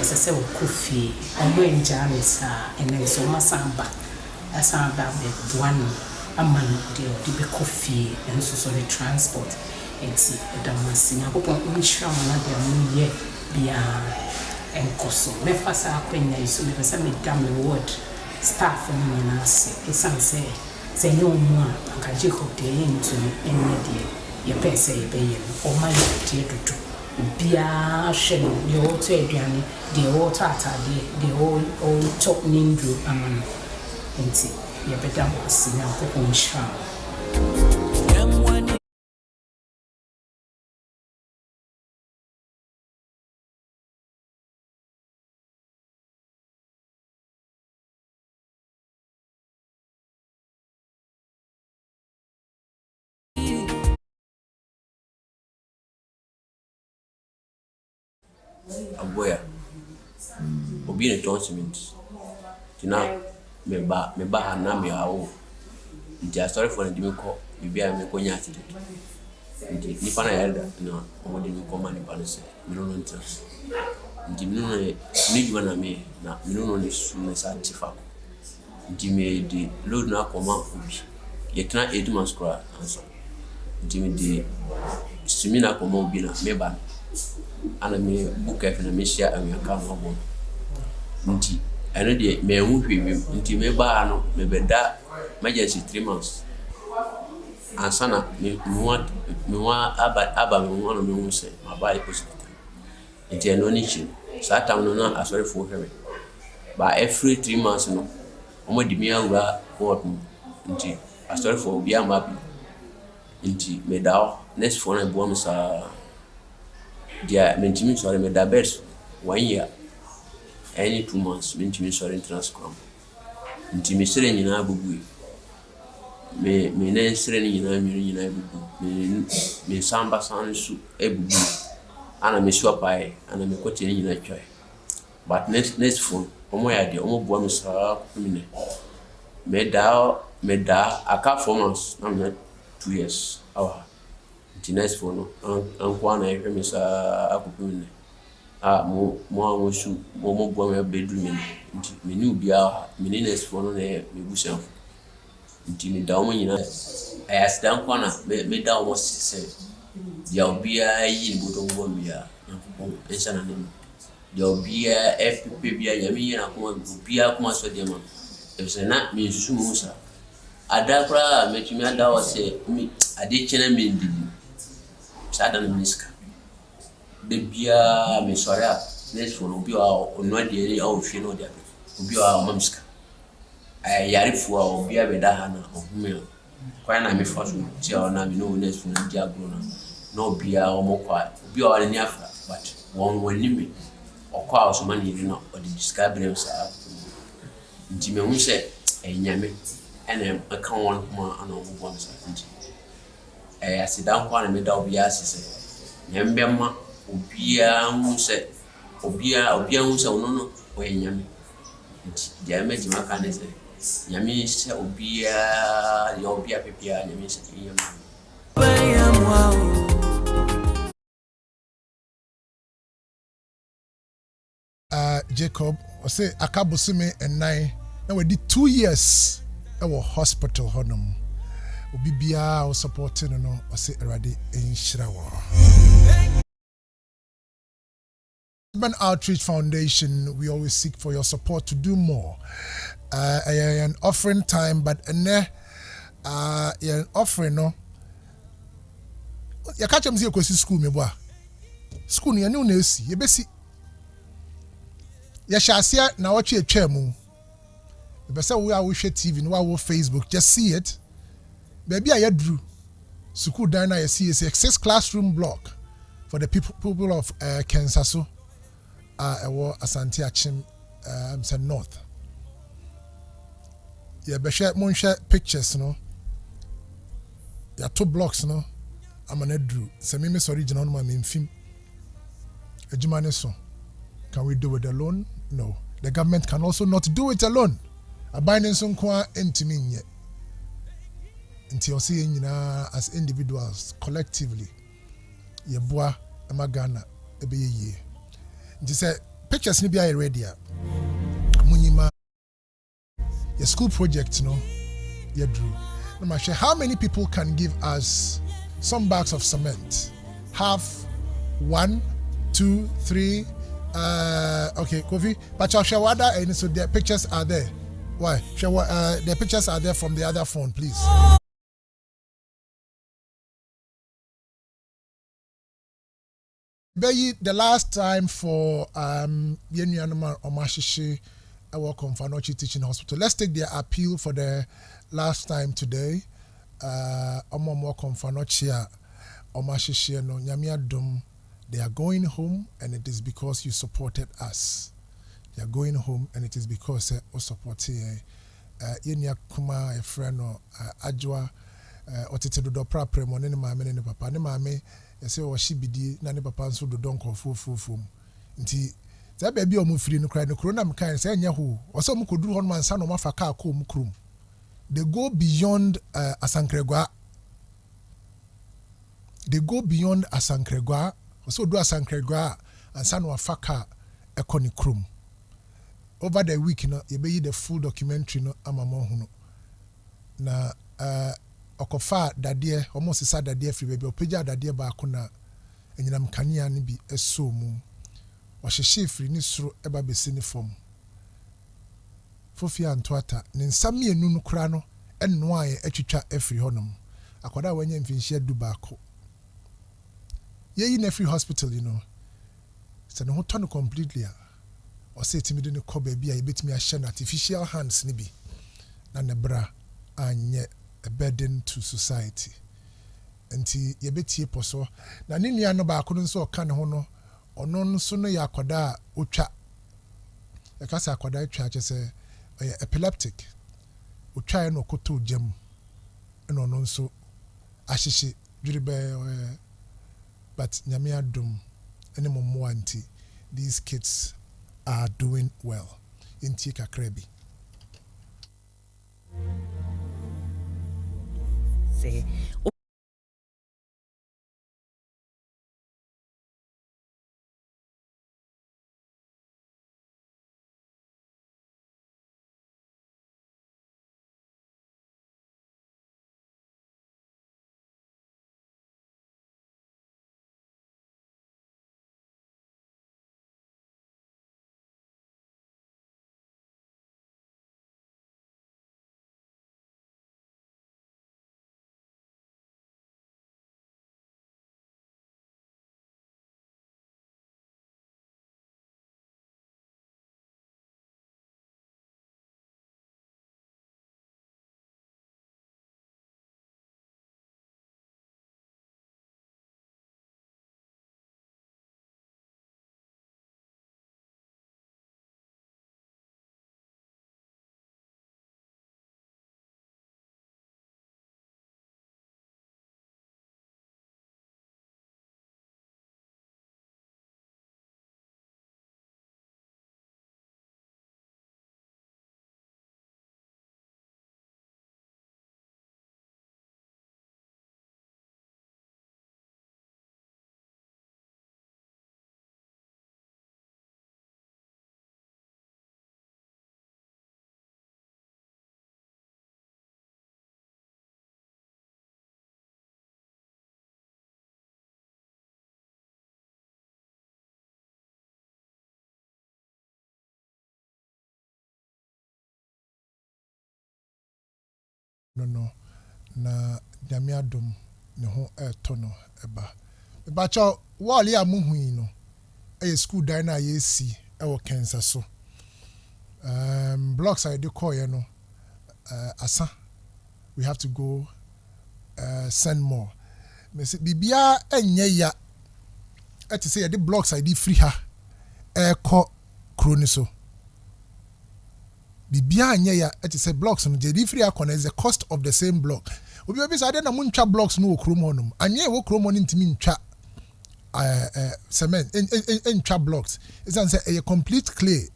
Speaker 11: As I say, coffee, I'm going to and then so my samba, as I'm about the one a man the coffee and so the transport and see the Damascene. I hope I'm sure another new year beyond and Cosso. Me first I queen so because I'm a damn word staff from me and I say, say no more, and can Jacob the into any day. Your pay say, or my dear to do. Bia shell the old aduane the old tata the old top nindru amano enti ye beda wasi na kokon hwa
Speaker 12: Aboya obi ne tournament tina me ba na me awo nti sorry for the me bia me ko nya ati nti ni pa na yelda na o de me ko mani pa no se me no ntia nti me no ni juma na me no ni su me sa tifa nti me di load na akoma obi ye tena eduma skra anso nti me di sumi na akoma obi na me ba ana me Boakye na me share America no bo nti eno de me hu hwemi nti me ba no me beda emergency 3 months ansana me wa aba me hu no me hu se ma ba hospital nti eno ni chi saa time no na asɔrefoɔ hwɛ me but every 3 months no ɔmo de me awura ward mu nti asɔrefoɔ obi ama bi nti meda hɔ next phone na ɛboa me saa deɛ mentumi sɔre meda best 1 year any 2 months mentumi sɔre ntena scrum nti mesere nyinaa bubue me na nsere ne nyinaa mmiri nyinaa bubu me samba san so ebubu ana me so apae ana me kote ne nyinaa twae but next phone ɔmo ya de ɔmo boa me saa kumine meda aka 4 months na me 2 years awa nti next phone no anko ana ehwe me saa akumine mo su mo boa me bedru me nti me ni ubia me ni next phone no na me busa nti me da ɔmo nyinaa ayasdan kwana me da ɔmo sese ya obia yi bodo mo bia nko esa na ne ya obia FPP bia ya me yana kuma obia kuma so de ma ebse na me susu mu sa ada kra me tumi ada o se me ade chena me ndidi sa da no miska de bia me sore a next one obi a onu ade a o hwe no de obi a o mamska yarifo a obi a beda ha na ohume kwa na me fa so ti a na me no next one di agro na no obi a o mokwa obi a wale ni afa but won wani me okwa o so mani ni no o di discovery sa nti me hu se enyame ene aka won kuma ana o bo sa nti asidan kwa na me da obi a sese nyambe ma obi a hu se obi a hu se ono no o enyame nti dia me jima ka ne se nyame se obi a pepia nyame se nyame
Speaker 1: Jacob I say akabosime enai na we di 2 years e wo hospital honum obi bia o support no I say erade enhira wo Kessben Outreach Foundation, we always seek for your support to do more. An offering time, but an offering no. You catch them see you school me boy. School you know see you besi. You shall see now watch a chair mu. You better we are watch TV, no our Facebook. Just see it. Baby, I drew. School diner you see is access classroom block for the people of Kensaso. Ewo Asante Achim say north. Yeah, be share mon share pictures no. Ya 2 blocks no. I'm an drew. Say me original no me film. Ejuma ne so. Can we do it alone? No. The government can also not do it alone. Abiding so kwa entimi nye. Until see nyina as individuals collectively. Ye boa amagana ebe ye. They say pictures ni be ready. Munyima your school project no you drew. No matter how many people can give us some bags of cement. Half, 1, 2, 3 okay, Kofi, but Shawada and so the pictures are there. Why? The pictures are there from the other phone, please. The last time for Yenuanuma Omashishi I work on Fanochi Teaching Hospital. Let's take their appeal for the last time today. Omom work on Fanochi Omashishi no Nyamia Dum. They are going home and it is because you supported us. They are going home and it is because you supported Yenya Kuma a friend or Ajwa Otete do pra premo ne maame ne papa ne maame yese wo hye bidi na ne papa nso do don kofofofom nti za ba bi o mu firi no kra ne corona mkan se anya ho o se mu koduru hon mansa no mafa ka ko mu krum. They go beyond Asankregwa. They go beyond Asankregwa. So do Asankregwa and san wa faka ekoni krum. Over the week no you be the full documentary no amamo hu no na okofa dadie almost isa dadie free baby opeja dadie ba ko na enyinam kania ne bi eso mu o hyehye free ni suro eba besi ni form fofi antoata ne nsam enu no kura no eno aye atwitwa afri honom akwada wanya mfinhia du ba ko yeyi na free hospital you know sɛ ne ho tɔ no completely a ɔsɛ ɛtumi de ne kɔ baabi a yɛbɛtumi ahyɛ no artificial hands ne bi na ne bra anyɛ a burden to society nti yɛbɛtie pɔ so na ne nua no baako no nso ɔka ne ho no ɔno nso no yɛ akwadaa a ɔtwa yɛka sɛ akwadaa atwa kyɛ sɛ ɔyɛ epileptic ɔtwaeɛ no ɔkɔtɔ gya mu ɛna ɔno nso ahyehye dwere bɛɛ but nyame adom ɛne mɔmmoa nti these kids are doing well ntie kakra bi no na nyame adom ne ho ɛtɔ no ɛba mebakyɛ wall a muhui no ɛyɛ school dan na yɛsi ɛwɔ Kensa so blocks I decor no asa we have to go send more me say bibia enye ya ɛte sɛ yɛde blocks I di free ha ɛkɔ kuro ni so bibia enye ya ɛte sɛ blocks no di free akɔ na is the cost of the same block obi obi say ade na mu ntwa blocks no wɔ kuro mu honum anye wɔ kuro mu no ntimi ntwa cement ntwa blocks is an say a complete clay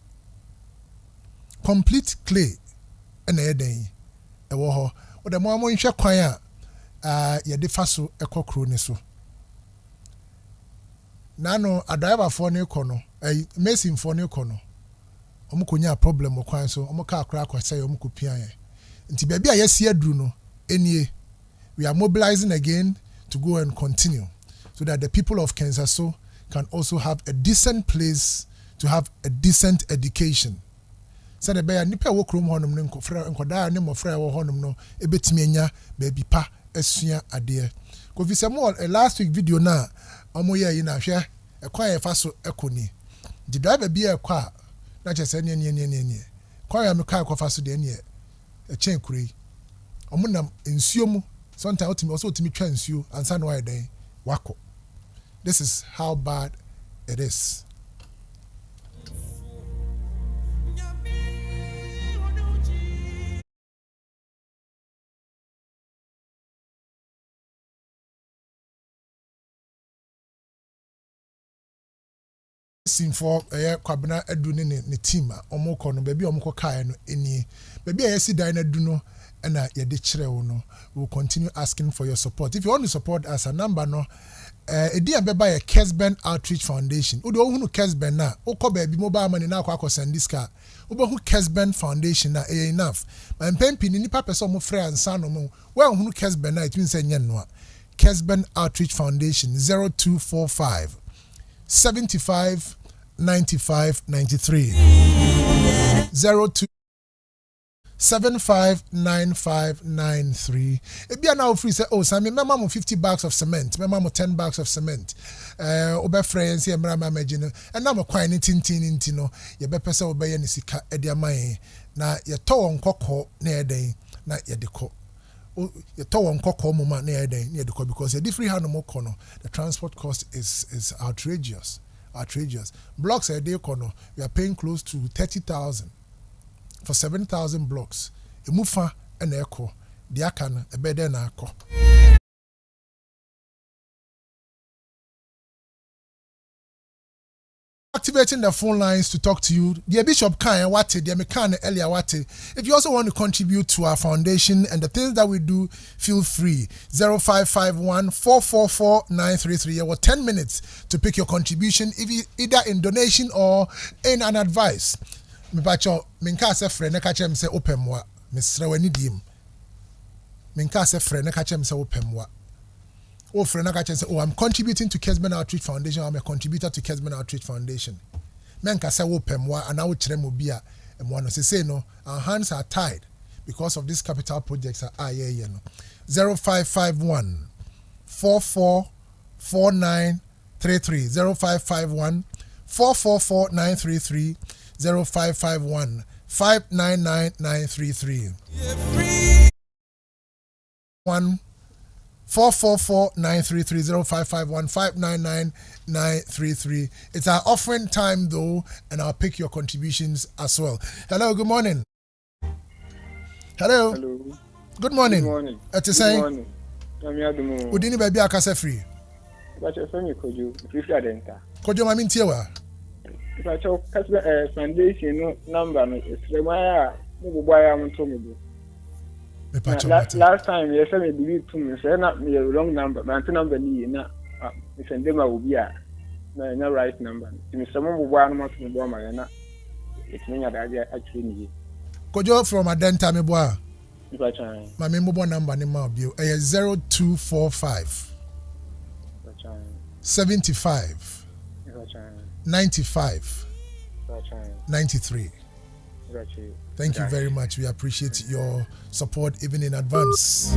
Speaker 1: ɛna yɛden ɛwɔ hɔ ɔda mo amo nhwɛ kwan a yɛde fa so ɛkɔ kuro ne so nano adriverfoɔ ne kɔ no masonfoɔ ne kɔ no ɔmo konya problem wɔ kwan so ɔmo ka akora akɔsɛ ɔmo kopia yɛ nti baabi a yɛsi aduru no enie we are mobilizing again to go and continue so that the people of Kensaso can also have a decent place to have a decent education. Sɛ de bɛyɛ nipa wɔ kurom hɔnom ne nkɔdaa ne mmɔfra wɔ hɔnom no ebetumi anya baabi pa asua adeɛ. Kofi sɛ mo last week video na ɔmo yɛ yi na hwɛ ɛkwan yɛ fa so ɛkɔ ni. Di driver bi ɛkɔ a na kyɛ sɛ ne. Kwan yɛ me kaa kɔ fa so de ne ɛkyɛn kure yi. Ɔmo nam nsuo mu sometimes otimi twa nsuo ansa na wayɛ den wakɔ. This is how bad it is. For kwabena edu ne team a ɔmo kɔ no baabi ɔmo kɔ kae no enie baabi a yɛsi dan na du no ɛna yɛde kyerɛ wo no we will continue asking for your support. If you want to support us, a number no edi ambeba yɛ Kessben Outreach Foundation wode ohunu Kessben na wokɔ baabi mobile money na akɔ send this car wobɛhu Kessben Foundation na enough ma mpempi ni nipa pɛ sɛ ɔmo frɛ ansa no mo wa ohunu Kessben na it means sɛ nyɛ no a Kessben Outreach Foundation 0245 75 95 93 02 759593. Ebia now free say, oh, Sammy, my mom 50 bags of cement, my mom 10 bags of cement. Obe friends here, mama imagine, and now I'm quite tin no. Ye be pesa obe ye nisika edia mai na ye to on koko na eden na ye deko. Ye to on koko mama na eden na ye deko because ye different hand mo kono. The transport cost is outrageous. Blocks a day kono, we are paying close to 30,000. For 7,000 blocks. A mufa and echo. The akan a bed and echo. Activating the phone lines to talk to you. The Bishop Kan Wate, the American Elia Wate. If you also want to contribute to our foundation and the things that we do, feel free. 0551 444 933. Or 10 minutes to pick your contribution, either in donation or in an advice. Mipacho minka se frɛ ne ka kyerɛ me sɛ opɛmwa mesrɛ wani dim minka se frɛ ne ka kyerɛ me sɛ opɛmwa o frɛ ne ka kyerɛ sɛ oh I'm contributing to Kessben Outreach Foundation, I'm a contributor to Kessben Outreach Foundation menka sɛ opɛmwa ana o kyerɛ mo bia emwa no say no our hands are tied because of these capital projects are yeah no 0551 444933 0551 444933 0551 599933 1 444 933 0551 599933. It's our offering time though, and I'll pick your contributions as well. Hello, good morning. Hello. Good morning.
Speaker 13: Good morning.
Speaker 1: At the same.
Speaker 13: Good morning.
Speaker 1: Udini baby akase free.
Speaker 13: But you say me free adenta.
Speaker 1: Kojo mami ntiewa.
Speaker 13: If I talk Kessben foundation number no Israel mo bo ya mo to me do. Last time you said me delete to me say na me wrong number, but number ni na me send them obi a na right number. Me say mo bo no mo to me bo ma na it mean that I actually ni.
Speaker 1: Kojo from Adenta me bo a.
Speaker 13: If I try.
Speaker 1: My mobile number ni ma bio 0245 75 95 93. Thank you very much. We appreciate your support even in advance.